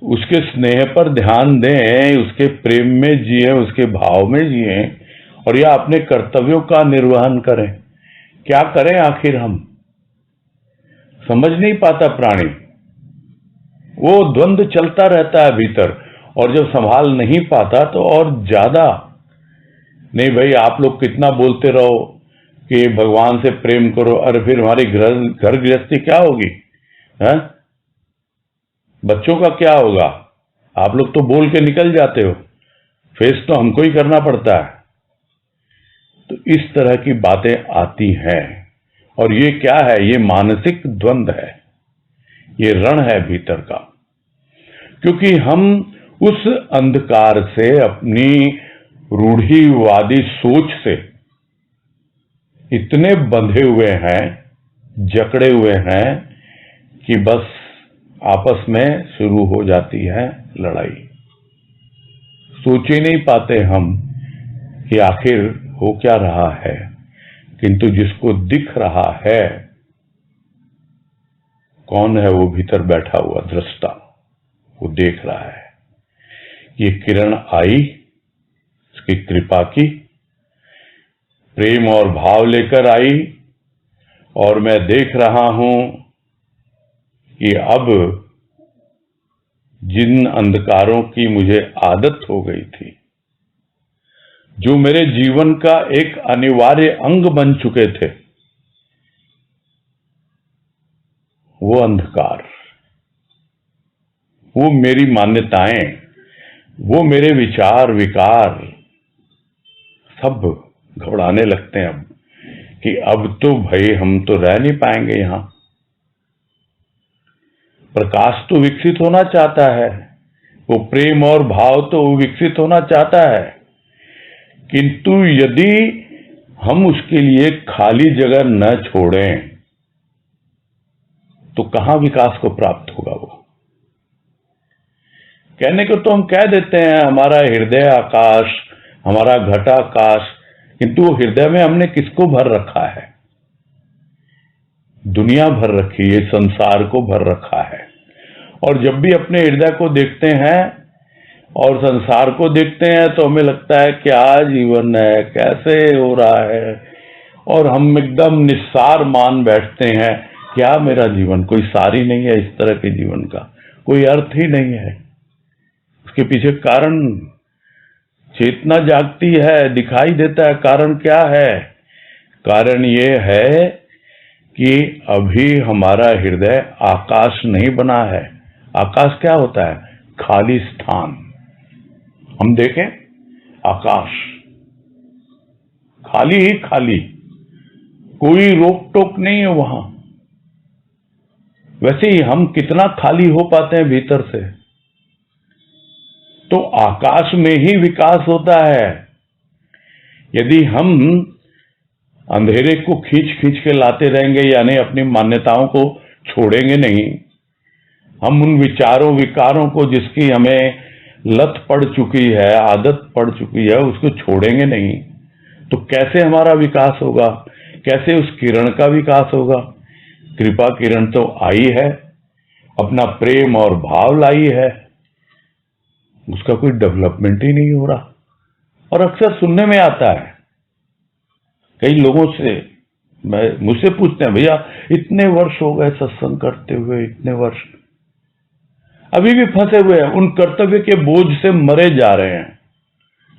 उसके स्नेह पर ध्यान दें, उसके प्रेम में जिए, उसके भाव में जिए और या अपने कर्तव्यों का निर्वहन करें। क्या करें आखिर? हम समझ नहीं पाता प्राणी, वो द्वंद्व चलता रहता है भीतर, और जब संभाल नहीं पाता तो और ज्यादा। नहीं भाई, आप लोग कितना बोलते रहो कि भगवान से प्रेम करो, अरे फिर हमारी घर गृहस्थी क्या होगी? है, बच्चों का क्या होगा? आप लोग तो बोल के निकल जाते हो, फेस तो हमको ही करना पड़ता है। तो इस तरह की बातें आती हैं, और ये क्या है? ये मानसिक द्वंद्व है, ये रण है भीतर का। क्योंकि हम उस अंधकार से, अपनी रूढ़िवादी सोच से इतने बंधे हुए हैं, जकड़े हुए हैं कि बस आपस में शुरू हो जाती है लड़ाई। सोच ही नहीं पाते हम कि आखिर हो क्या रहा है, किंतु जिसको दिख रहा है कौन है? वो भीतर बैठा हुआ दृष्टा, वो देख रहा है। ये किरण आई, उसकी कृपा की, प्रेम और भाव लेकर आई, और मैं देख रहा हूं कि अब जिन अंधकारों की मुझे आदत हो गई थी, जो मेरे जीवन का एक अनिवार्य अंग बन चुके थे, वो अंधकार, वो मेरी मान्यताएं, वो मेरे विचार विकार सब घबराने लगते हैं अब, कि अब तो भाई हम तो रह नहीं पाएंगे यहां। प्रकाश तो विकसित होना चाहता है, वो प्रेम और भाव तो विकसित होना चाहता है, किंतु यदि हम उसके लिए खाली जगह न छोड़ें तो कहां विकास को प्राप्त होगा? वो कहने को तो हम कह देते हैं हमारा हृदय आकाश, हमारा घटाकाश, किंतु वो हृदय में हमने किसको भर रखा है? दुनिया भर रखी है, संसार को भर रखा है। और जब भी अपने हृदय को देखते हैं और संसार को देखते हैं तो हमें लगता है क्या जीवन है, कैसे हो रहा है, और हम एकदम निस्सार मान बैठते हैं, क्या मेरा जीवन? कोई सार ही नहीं है इस तरह के जीवन का, कोई अर्थ ही नहीं है। उसके पीछे कारण चेतना जागती है, दिखाई देता है। कारण क्या है? कारण ये है कि अभी हमारा हृदय आकाश नहीं बना है। आकाश क्या होता है? खाली स्थान। हम देखें आकाश खाली ही खाली, कोई रोक टोक नहीं है वहां। वैसे ही हम कितना खाली हो पाते हैं भीतर से। तो आकाश में ही विकास होता है। यदि हम अंधेरे को खींच खींच के लाते रहेंगे, यानी अपनी मान्यताओं को छोड़ेंगे नहीं, हम उन विचारों विकारों को जिसकी हमें लत पड़ चुकी है, आदत पड़ चुकी है, उसको छोड़ेंगे नहीं, तो कैसे हमारा विकास होगा? कैसे उस किरण का विकास होगा? कृपा किरण तो आई है, अपना प्रेम और भाव लाई है, उसका कोई डेवलपमेंट ही नहीं हो रहा। और अक्सर सुनने में आता है, कई लोगों से मुझसे पूछते हैं, भैया इतने वर्ष हो गए सत्संग करते हुए, इतने वर्ष अभी भी फंसे हुए हैं, उन कर्तव्य के बोझ से मरे जा रहे हैं।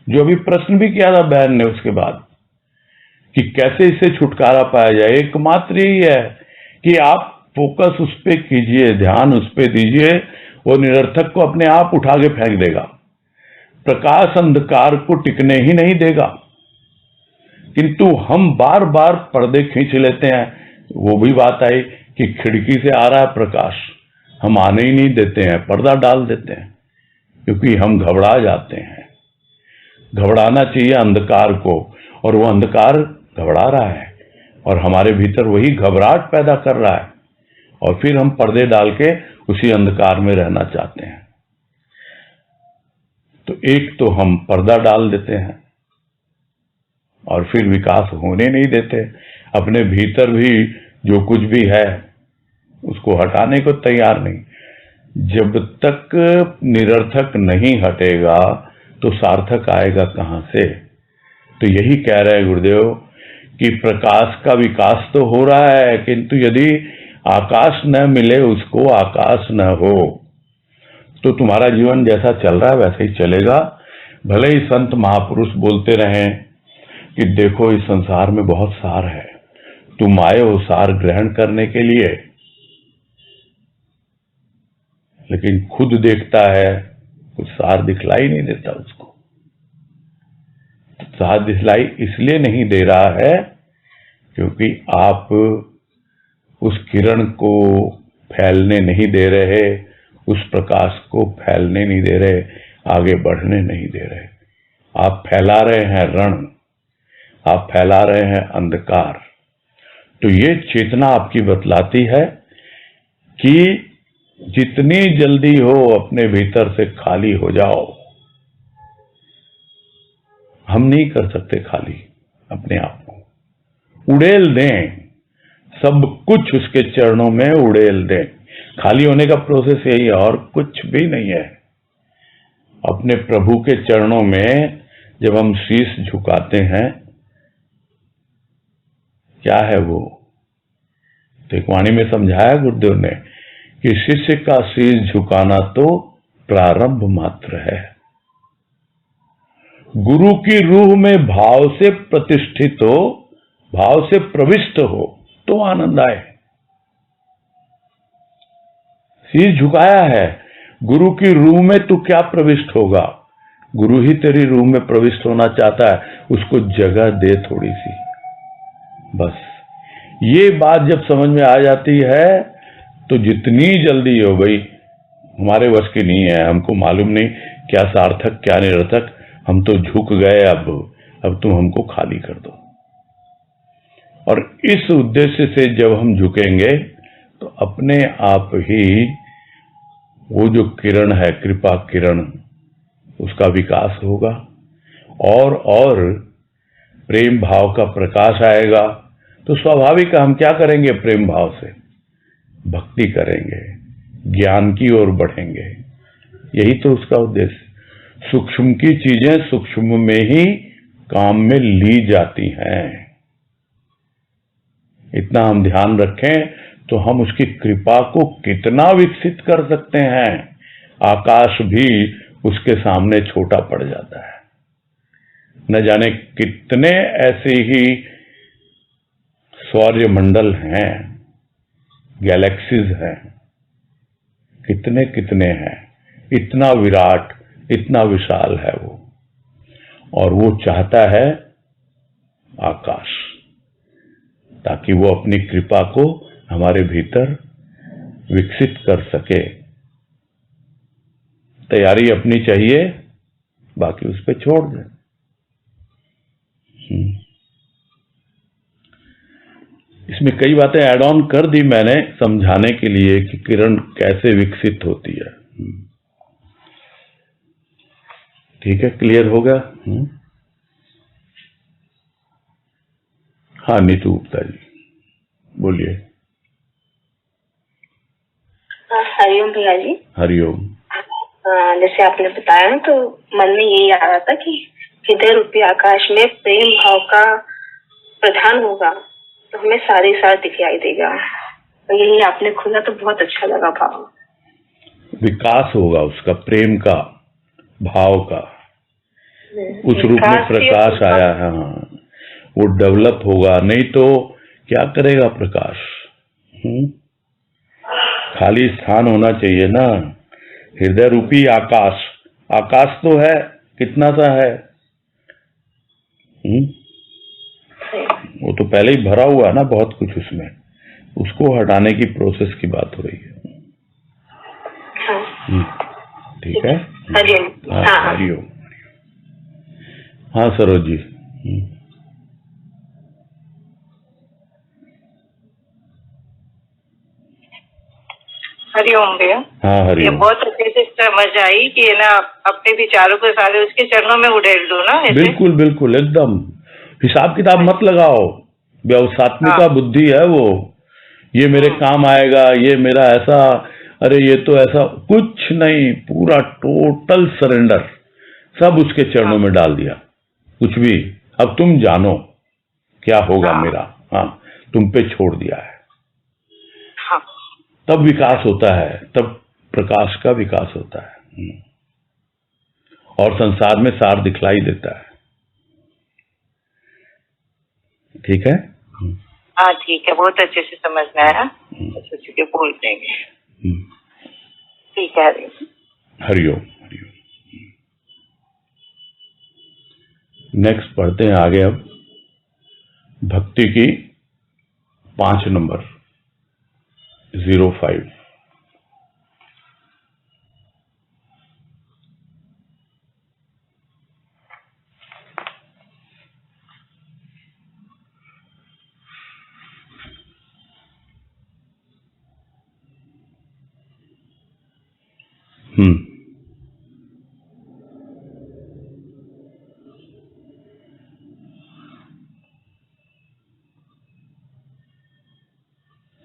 जो अभी प्रश्न भी किया था बहन ने उसके बाद कि कैसे इससे छुटकारा पाया जाए, एकमात्र यही है कि आप फोकस उस पे कीजिए, ध्यान उस पे दीजिए, वो निरर्थक को अपने आप उठा के फेंक देगा। प्रकाश अंधकार को टिकने ही नहीं देगा। किंतु हम बार बार पर्दे खींच लेते हैं। वो भी बात आई कि खिड़की से आ रहा है प्रकाश, हम आने ही नहीं देते हैं, पर्दा डाल देते हैं, क्योंकि हम घबरा जाते हैं। घबराना चाहिए अंधकार को, और वो अंधकार घबरा रहा है और हमारे भीतर वही घबराहट पैदा कर रहा है, और फिर हम पर्दे डाल के उसी अंधकार में रहना चाहते हैं। तो एक तो हम पर्दा डाल देते हैं और फिर विकास होने नहीं देते। अपने भीतर भी जो कुछ भी है उसको हटाने को तैयार नहीं। जब तक निरर्थक नहीं हटेगा तो सार्थक आएगा कहां से? तो यही कह रहे हैं गुरुदेव कि प्रकाश का विकास तो हो रहा है, किंतु यदि आकाश न मिले उसको, आकाश न हो, तो तुम्हारा जीवन जैसा चल रहा है वैसे ही चलेगा। भले ही संत महापुरुष बोलते रहें कि देखो इस संसार में बहुत सार है, तुम आए हो सार ग्रहण करने के लिए, लेकिन खुद देखता है कुछ सार दिखलाई नहीं देता उसको। सार दिखलाई इसलिए नहीं दे रहा है क्योंकि आप उस किरण को फैलने नहीं दे रहे, उस प्रकाश को फैलने नहीं दे रहे, आगे बढ़ने नहीं दे रहे। आप फैला रहे हैं रण, आप फैला रहे हैं अंधकार। तो ये चेतना आपकी बतलाती है कि जितनी जल्दी हो अपने भीतर से खाली हो जाओ। हम नहीं कर सकते खाली अपने आप को, उड़ेल दें सब कुछ उसके चरणों में, उड़ेल दें। खाली होने का प्रोसेस यही है और कुछ भी नहीं है। अपने प्रभु के चरणों में जब हम शीश झुकाते हैं, क्या है वो? तो एक वाणी में समझाया गुरुदेव ने कि शिष्य का शीश झुकाना तो प्रारंभ मात्र है। गुरु की रूह में भाव से प्रतिष्ठित हो, भाव से प्रविष्ट हो तो आनंद आए। शीश झुकाया है, गुरु की रूह में तू क्या प्रविष्ट होगा? गुरु ही तेरी रूह में प्रविष्ट होना चाहता है, उसको जगह दे थोड़ी सी। बस ये बात जब समझ में आ जाती है तो जितनी जल्दी हो गई, हमारे वश की नहीं है, हमको मालूम नहीं क्या सार्थक क्या निरर्थक, हम तो झुक गए। अब तुम हमको खाली कर दो। और इस उद्देश्य से जब हम झुकेंगे तो अपने आप ही वो जो किरण है, कृपा किरण, उसका विकास होगा और प्रेम भाव का प्रकाश आएगा। तो स्वाभाविक हम क्या करेंगे? प्रेम भाव से भक्ति करेंगे, ज्ञान की ओर बढ़ेंगे। यही तो उसका उद्देश्य। सूक्ष्म की चीजें सूक्ष्म में ही काम में ली जाती हैं। इतना हम ध्यान रखें तो हम उसकी कृपा को कितना विकसित कर सकते हैं। आकाश भी उसके सामने छोटा पड़ जाता है। न जाने कितने ऐसे ही सौर्य मंडल हैं, गैलेक्सीज हैं, कितने कितने हैं। इतना विराट, इतना विशाल है वो, और वो चाहता है आकाश, ताकि वो अपनी कृपा को हमारे भीतर विकसित कर सके। तैयारी अपनी चाहिए, बाकी उस पर छोड़ दें। इसमें कई बातें ऐड ऑन कर दी मैंने समझाने के लिए कि किरण कैसे विकसित होती है। ठीक है, क्लियर हो गया? हाँ नीतू गुप्ता जी बोलिए। हरिओम भैया जी। हरिओम। जैसे आपने बताया ना, तो मन में यही आ रहा था कि हृदय रूपी आकाश में प्रेम भाव का प्रधान होगा तो हमें सारे सार दिखाई देगा। तो यही आपने खुला तो बहुत अच्छा लगा। भाव विकास होगा उसका, प्रेम का, भाव का, उस रूप में प्रकाश आया है। हाँ, वो डेवलप होगा, नहीं तो क्या करेगा प्रकाश? खाली स्थान होना चाहिए ना। हृदय रूपी आकाश, आकाश तो है, कितना सा है? वो तो पहले ही भरा हुआ है ना बहुत कुछ उसमें, उसको हटाने की प्रोसेस की बात हो रही है। ठीक है। हरिओम। हाँ सरोज जी। हरिओम भैया। हाँ ये हरिओम। बहुत अच्छे से समझ आई कि है ना, अपने विचारों को सारे उसके चरणों में उड़ेल दो ना ऐसे। बिल्कुल बिल्कुल, एकदम हिसाब किताब मत लगाओ। व्यवसात्मिका बुद्धि है वो, ये मेरे काम आएगा, ये मेरा ऐसा, अरे ये तो ऐसा कुछ नहीं। पूरा टोटल सरेंडर, सब उसके चरणों में डाल दिया। कुछ भी, अब तुम जानो क्या होगा मेरा। हाँ, तुम पे छोड़ दिया है। तब विकास होता है, तब प्रकाश का विकास होता है, और संसार में सार दिखलाई देता है। ठीक है। हाँ ठीक है, बहुत अच्छे से समझ में आया। अच्छे से बोल देंगे। ठीक है। हरिओम। हरिओम। नेक्स्ट पढ़ते हैं आगे। अब भक्ति की 5 नंबर 05।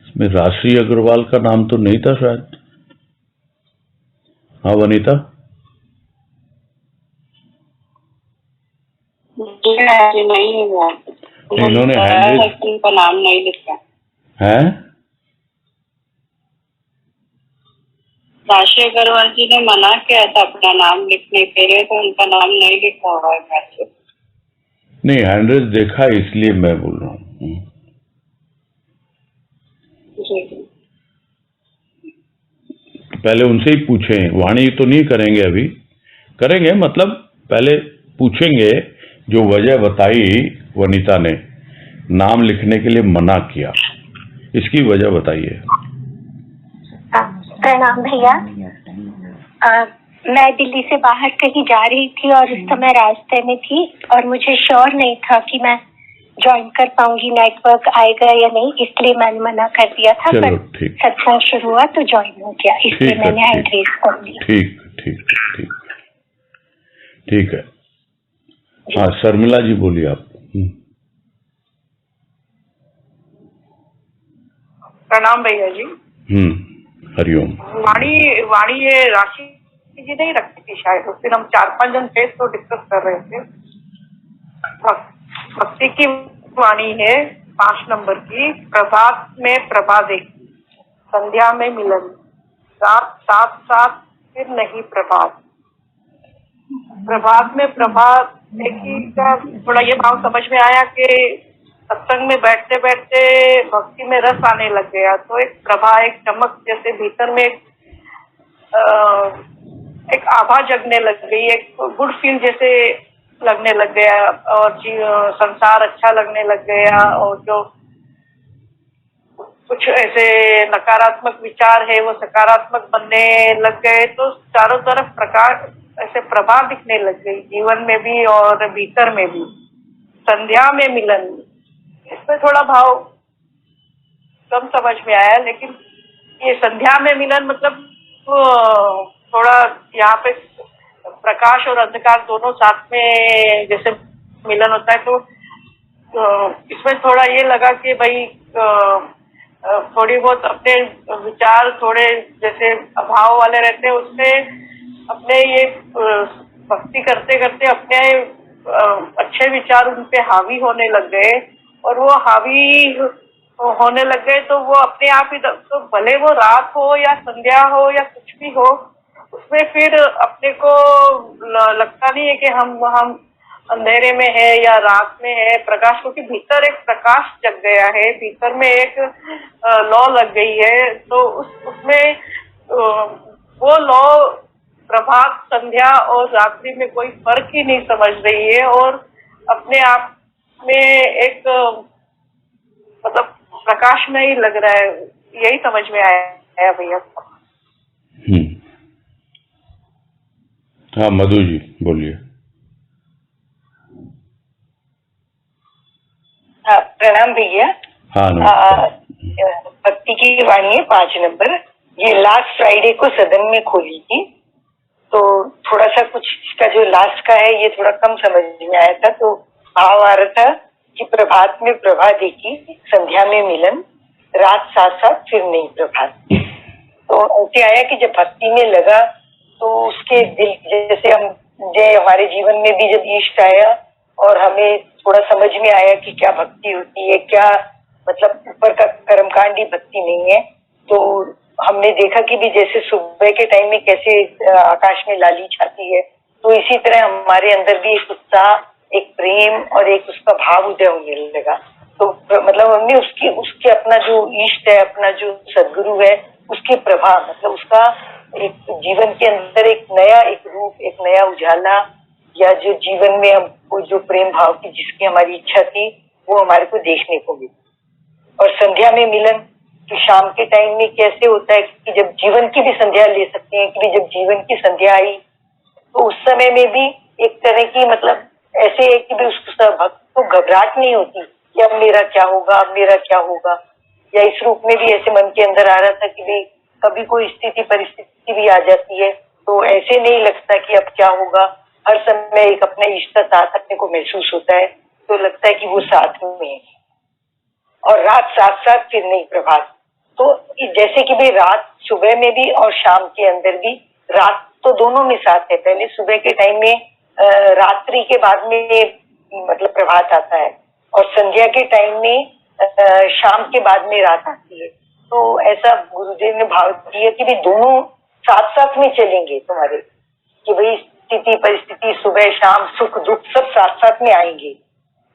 इसमें राशि अग्रवाल का नाम तो नहीं था शायद। हाँ वनीता। नहीं हुआ, इन्होंने उनका नाम नहीं लिखा है। राशि अग्रवाल जी ने मना किया था अपना नाम लिखने के लिए, तो उनका नाम नहीं लिखा हुआ है मैसेज। नहीं, हैंडरेस देखा है, इसलिए मैं बोल रहा हूँ। पहले उनसे ही पूछें, वाणी तो नहीं करेंगे अभी, करेंगे मतलब पहले पूछेंगे। जो वजह बताई वनीता ने नाम लिखने के लिए मना किया, इसकी वजह बताइए। प्रणाम भैया। मैं दिल्ली से बाहर कहीं जा रही थी और उस समय रास्ते में थी और मुझे श्योर नहीं था कि मैं ज्वाइन कर पाऊंगी, नेटवर्क आएगा या नहीं, इसलिए मैंने मना कर दिया था। चलो पर ठीक, सत्संग शुरू हुआ तो ज्वाइन हो गया, इसलिए मैंने हैंड रेज कर दिया। ठीक ठीक ठीक ठीक है। हाँ शर्मिला जी बोलिए आप। प्रणाम भैया जी। हरिओम। वाणी ये राशि जी नहीं रखती थी शायद, उस दिन हम 4-5 जन थे तो डिस्कस कर रहे थे। भक्ति की वाणी है 5 नंबर की। प्रभात में प्रभा देखी, संध्या में मिलन, रात साथ साथ फिर नहीं प्रभात, प्रभात में प्रभात देखी का थोड़ा ये भाव समझ में आया कि सत्संग में बैठते बैठते भक्ति में रस आने लग गया, तो एक प्रभा, एक चमक, जैसे भीतर में एक आभा जगने लग गई, एक गुड फील जैसे लगने लग गया, और संसार अच्छा लगने लग गया, और जो कुछ ऐसे नकारात्मक विचार है वो सकारात्मक बनने लग गए। तो चारों तरफ प्रकाश, ऐसे प्रभा दिखने लग गई, जीवन में भी और भीतर में भी। संध्या में मिलन, इसमें थोड़ा भाव कम समझ में आया, लेकिन ये संध्या में मिलन मतलब थोड़ा यहाँ पे प्रकाश और अंधकार दोनों साथ में जैसे मिलन होता है, तो इसमें थोड़ा ये लगा कि भाई थोड़ी बहुत अपने विचार थोड़े जैसे अभाव वाले रहते हैं, उसमें अपने ये भक्ति करते करते अपने अच्छे विचार उन पे हावी होने लग गए, और वो हावी होने लग गए तो वो अपने आप ही, तो भले वो रात हो या संध्या हो या कुछ भी हो, उसमें फिर अपने को लगता नहीं है कि हम अंधेरे में है या रात में है। प्रकाश, क्योंकि भीतर एक प्रकाश जग गया है, भीतर में एक लौ लग गई है, तो उसमें वो लौ प्रभात, संध्या और रात्रि में कोई फर्क ही नहीं समझ रही है, और अपने आप में एक मतलब प्रकाश में ही लग रहा है, यही समझ में आया भैया। हाँ मधु जी बोलिए। हाँ, प्रणाम भैया। हाँ भक्ति की वाणी है 5 नंबर, ये लास्ट फ्राइडे को सदन में खोली थी, तो थोड़ा सा कुछ इसका जो लास्ट का है ये थोड़ा कम समझ में आया था, तो भाव आ रहा था कि प्रभात में प्रभा देखी, संध्या में मिलन, रात साथ साथ फिर नहीं प्रभात। तो ऐसे आया कि जब भक्ति में लगा तो उसके दिल, जैसे हमारे जीवन में भी जब इष्ट आया और हमें थोड़ा समझ में आया कि क्या भक्ति होती है, क्या मतलब ऊपर का कर्मकांडी भक्ति नहीं है, तो हमने देखा कि भी जैसे सुबह के टाइम में कैसे आकाश में लाली छाती है, तो इसी तरह हमारे अंदर भी एक उत्साह, एक प्रेम और एक उसका भाव उदय होने लगा। तो मतलब हमने उसके अपना जो इष्ट है, अपना जो सदगुरु है, उसकी प्रभा, मतलब उसका एक जीवन के अंदर एक नया एक रूप, एक नया उजाला, या जो जीवन में हमको जो प्रेम भाव की जिसकी हमारी इच्छा थी वो हमारे को देखने को मिली। और संध्या में मिलन, कि शाम के टाइम में कैसे होता है कि जब जीवन की भी संध्या ले सकते हैं, कि जब जीवन की संध्या आई तो उस समय में भी एक तरह की मतलब ऐसे है कि भी उस भक्त को घबराहट नहीं होती कि अब मेरा क्या होगा, अब मेरा क्या होगा, या इस रूप में भी ऐसे मन के अंदर आ रहा था कि भाई कभी कोई स्थिति परिस्थिति भी आ जाती है तो ऐसे नहीं लगता कि अब क्या होगा, हर समय एक अपना इष्ट साथ अपने को महसूस होता है, तो लगता है कि वो साथ में है। और रात साथ साथ फिर नहीं प्रभात, तो जैसे कि भाई रात सुबह में भी और शाम के अंदर भी, रात तो दोनों में साथ है, पहले सुबह के टाइम में रात्रि के बाद में मतलब प्रभात आता है, और संध्या के टाइम में शाम के बाद में रात आती है। तो ऐसा गुरुदेव ने भाव दिया कि भाई दोनों साथ साथ में चलेंगे तुम्हारे, कि भाई स्थिति परिस्थिति सुबह शाम सुख दुख सब साथ साथ में आएंगे,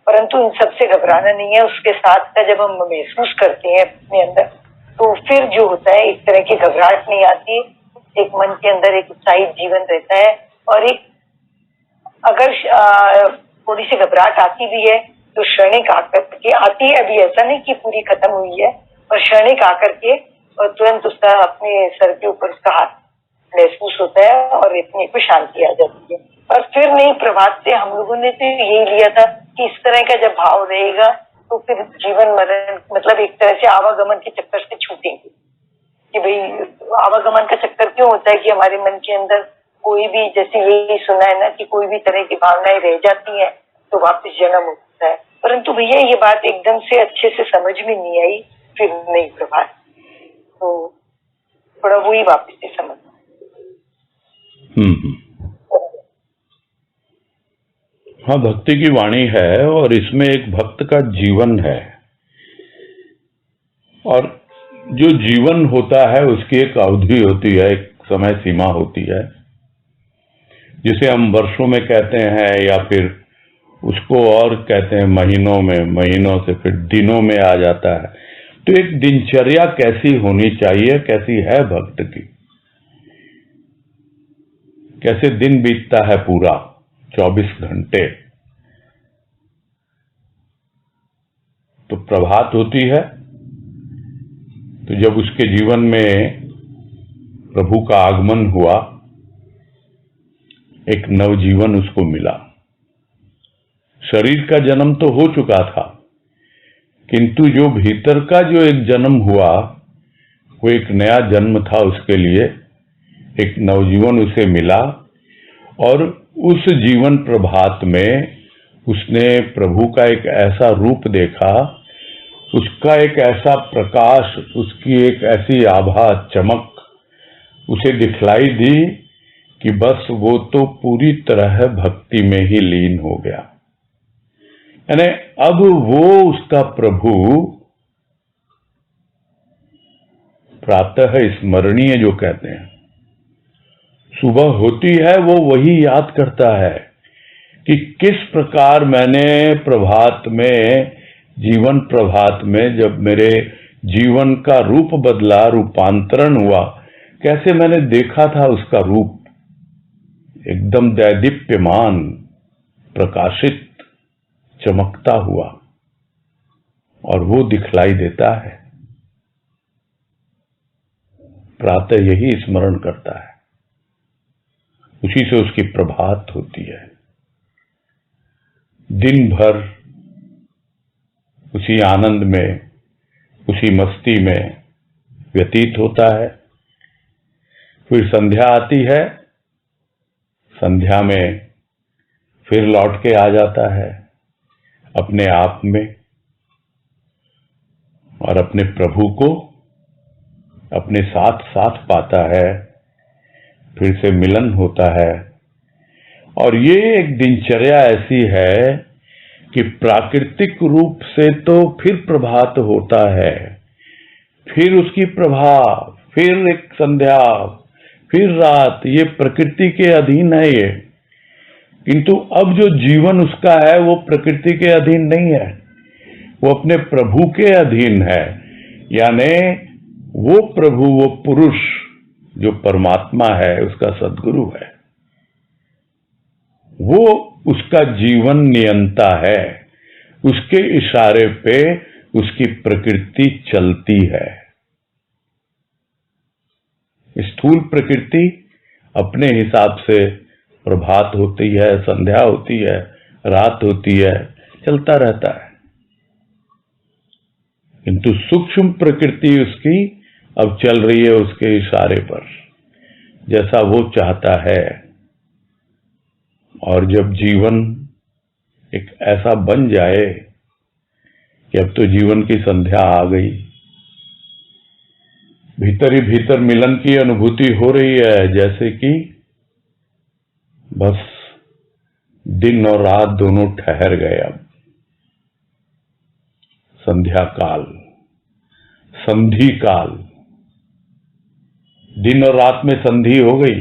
परंतु इन सबसे घबराना नहीं है। उसके साथ का जब हम महसूस करते हैं अपने अंदर, तो फिर जो होता है एक तरह की घबराहट नहीं आती, एक मन के अंदर एक उत्साहित जीवन रहता है। और एक अगर थोड़ी सी घबराहट आती भी है तो क्षणिक आकर के आती है, अभी ऐसा नहीं कि पूरी खत्म हुई है, और क्षणिक आकर के और तुरंत उसका अपने सर के ऊपर उसका हाथ महसूस होता है और इतनी को शांति आ जाती है। और फिर नहीं प्रभात से हम लोगों ने तो यही लिया था कि इस तरह का जब भाव रहेगा तो फिर जीवन मरण मतलब एक तरह से आवागमन के चक्कर से छूटेंगे, कि भाई आवागमन का चक्कर क्यों होता है कि हमारे मन के अंदर कोई भी, जैसे यही सुना है ना कि कोई भी तरह की भावनाएं रह जाती हैं तो वापस जन्म होता है, परंतु भैया ये बात एकदम से अच्छे से समझ में नहीं आई, फिर नहीं प्रभात, तो थोड़ा वही वापस से समझ। हाँ, भक्ति की वाणी है और इसमें एक भक्त का जीवन है, और जो जीवन होता है उसकी एक अवधि होती है, एक समय सीमा होती है। जिसे हम वर्षों में कहते हैं या फिर उसको और कहते हैं महीनों में, महीनों से फिर दिनों में आ जाता है। तो एक दिनचर्या कैसी होनी चाहिए, कैसी है भक्त की, कैसे दिन बीतता है पूरा 24 घंटे। तो प्रभात होती है तो जब उसके जीवन में प्रभु का आगमन हुआ, एक नवजीवन उसको मिला। शरीर का जन्म तो हो चुका था, किंतु जो भीतर का जो एक जन्म हुआ वो एक नया जन्म था उसके लिए, एक नवजीवन उसे मिला। और उस जीवन प्रभात में उसने प्रभु का एक ऐसा रूप देखा, उसका एक ऐसा प्रकाश, उसकी एक ऐसी आभा चमक उसे दिखलाई दी कि बस वो तो पूरी तरह भक्ति में ही लीन हो गया। यानी अब वो उसका प्रभु प्रातः स्मरणीय जो कहते हैं, सुबह होती है वो वही याद करता है कि किस प्रकार मैंने प्रभात में, जीवन प्रभात में जब मेरे जीवन का रूप बदला, रूपांतरण हुआ, कैसे मैंने देखा था उसका रूप एकदम दैदीप्यमान, प्रकाशित, चमकता हुआ, और वो दिखलाई देता है। प्रातः यही स्मरण करता है, उसी से उसकी प्रभात होती है। दिन भर उसी आनंद में, उसी मस्ती में व्यतीत होता है। फिर संध्या आती है, संध्या में फिर लौट के आ जाता है अपने आप में, और अपने प्रभु को अपने साथ साथ पाता है, फिर से मिलन होता है। और ये एक दिनचर्या ऐसी है कि प्राकृतिक रूप से तो फिर प्रभात होता है, फिर उसकी प्रभा, फिर एक संध्या, फिर रात, ये प्रकृति के अधीन है ये। किंतु अब जो जीवन उसका है वो प्रकृति के अधीन नहीं है, वो अपने प्रभु के अधीन है। यानी वो प्रभु, वो पुरुष जो परमात्मा है, उसका सद्गुरु है, वो उसका जीवन नियंता है, उसके इशारे पे उसकी प्रकृति चलती है। स्थूल प्रकृति अपने हिसाब से प्रभात होती है, संध्या होती है, रात होती है, चलता रहता है। किंतु सूक्ष्म प्रकृति उसकी अब चल रही है उसके इशारे पर, जैसा वो चाहता है। और जब जीवन एक ऐसा बन जाए कि अब तो जीवन की संध्या आ गई, भीतर ही भीतर मिलन की अनुभूति हो रही है, जैसे कि बस दिन और रात दोनों ठहर गए। अब संध्या काल, संधि काल, दिन और रात में संधि हो गई,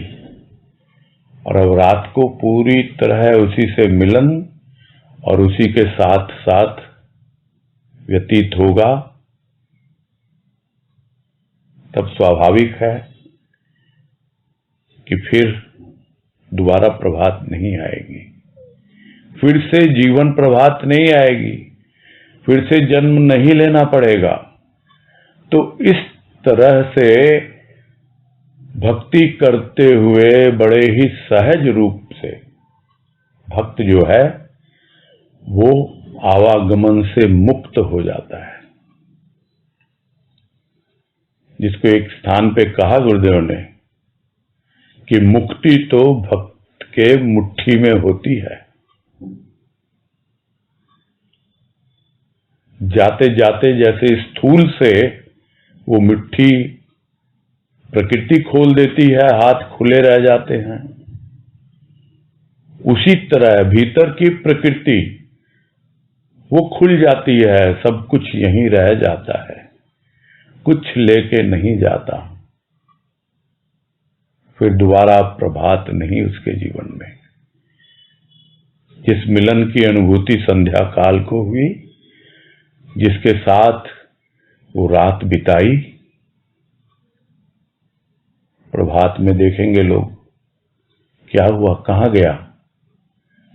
और अब रात को पूरी तरह उसी से मिलन और उसी के साथ साथ व्यतीत होगा। तब स्वाभाविक है कि फिर दोबारा प्रभात नहीं आएगी, फिर से जीवन प्रभात नहीं आएगी, फिर से जन्म नहीं लेना पड़ेगा। तो इस तरह से भक्ति करते हुए बड़े ही सहज रूप से भक्त जो है वो आवागमन से मुक्त हो जाता है। जिसको एक स्थान पे कहा गुरुदेव ने कि मुक्ति तो भक्त के मुट्ठी में होती है। जाते जाते जैसे स्थूल से वो मुट्ठी प्रकृति खोल देती है, हाथ खुले रह जाते हैं, उसी तरह भीतर की प्रकृति वो खुल जाती है, सब कुछ यहीं रह जाता है, कुछ लेके नहीं जाता। फिर दोबारा प्रभात नहीं उसके जीवन में। जिस मिलन की अनुभूति संध्या काल को हुई, जिसके साथ वो रात बिताई, प्रभात में देखेंगे लोग क्या हुआ, कहाँ गया।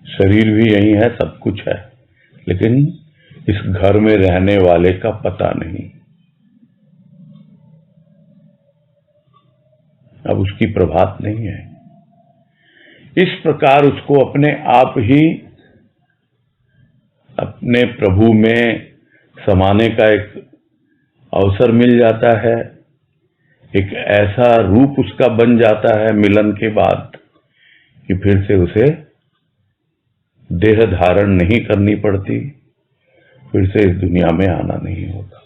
शरीर भी यही है, सब कुछ है, लेकिन इस घर में रहने वाले का पता नहीं। अब उसकी प्रभात नहीं है। इस प्रकार उसको अपने आप ही अपने प्रभु में समाने का एक अवसर मिल जाता है। एक ऐसा रूप उसका बन जाता है मिलन के बाद कि फिर से उसे देह धारण नहीं करनी पड़ती, फिर से इस दुनिया में आना नहीं होता।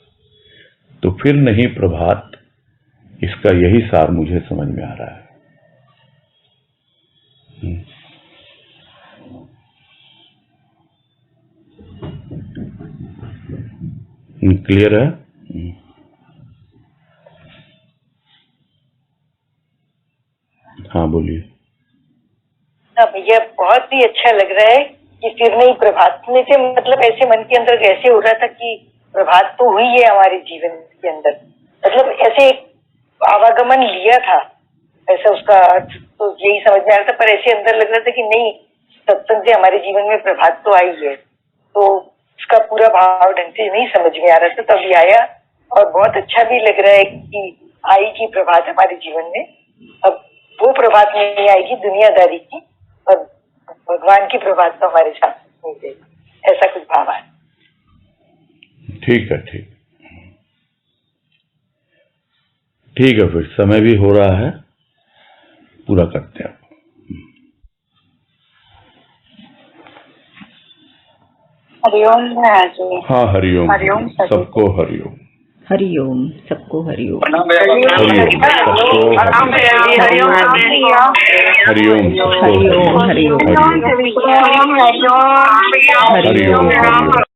तो फिर नहीं प्रभात, इसका यही सार मुझे समझ में आ रहा है। क्लियर है? हाँ बोलिए। हाँ भैया, बहुत ही अच्छा लग रहा है कि फिर नहीं प्रभात में से, मतलब ऐसे मन के अंदर ऐसे हो रहा था कि प्रभात तो हुई है हमारे जीवन के अंदर, मतलब ऐसे एक आवागमन लिया था, ऐसा उसका अर्थ तो यही समझ में आ रहा था। पर ऐसे अंदर लग रहा था कि नहीं, सत्संग से हमारे जीवन में प्रभात तो आई है, तो उसका पूरा भाव ढंग से नहीं समझ में आ रहा था, तभी आया। और बहुत अच्छा भी लग रहा है कि आई की प्रभात हमारे जीवन में। अब वो प्रभात नहीं आएगी दुनियादारी की, और भगवान की प्रभात तो हमारे साथ नहीं देगी, ऐसा कुछ भाव है। ठीक है, ठीक है, फिर समय भी हो रहा है, पूरा करते हैं। हरिओम जी। हाँ, हरिओम। हरिओम सबको हरिओम। हरिओम, सबको हरिओम। हरिओम, सबको हरिओम। हरिओम, हरिओम, हरिओम, हरिओम।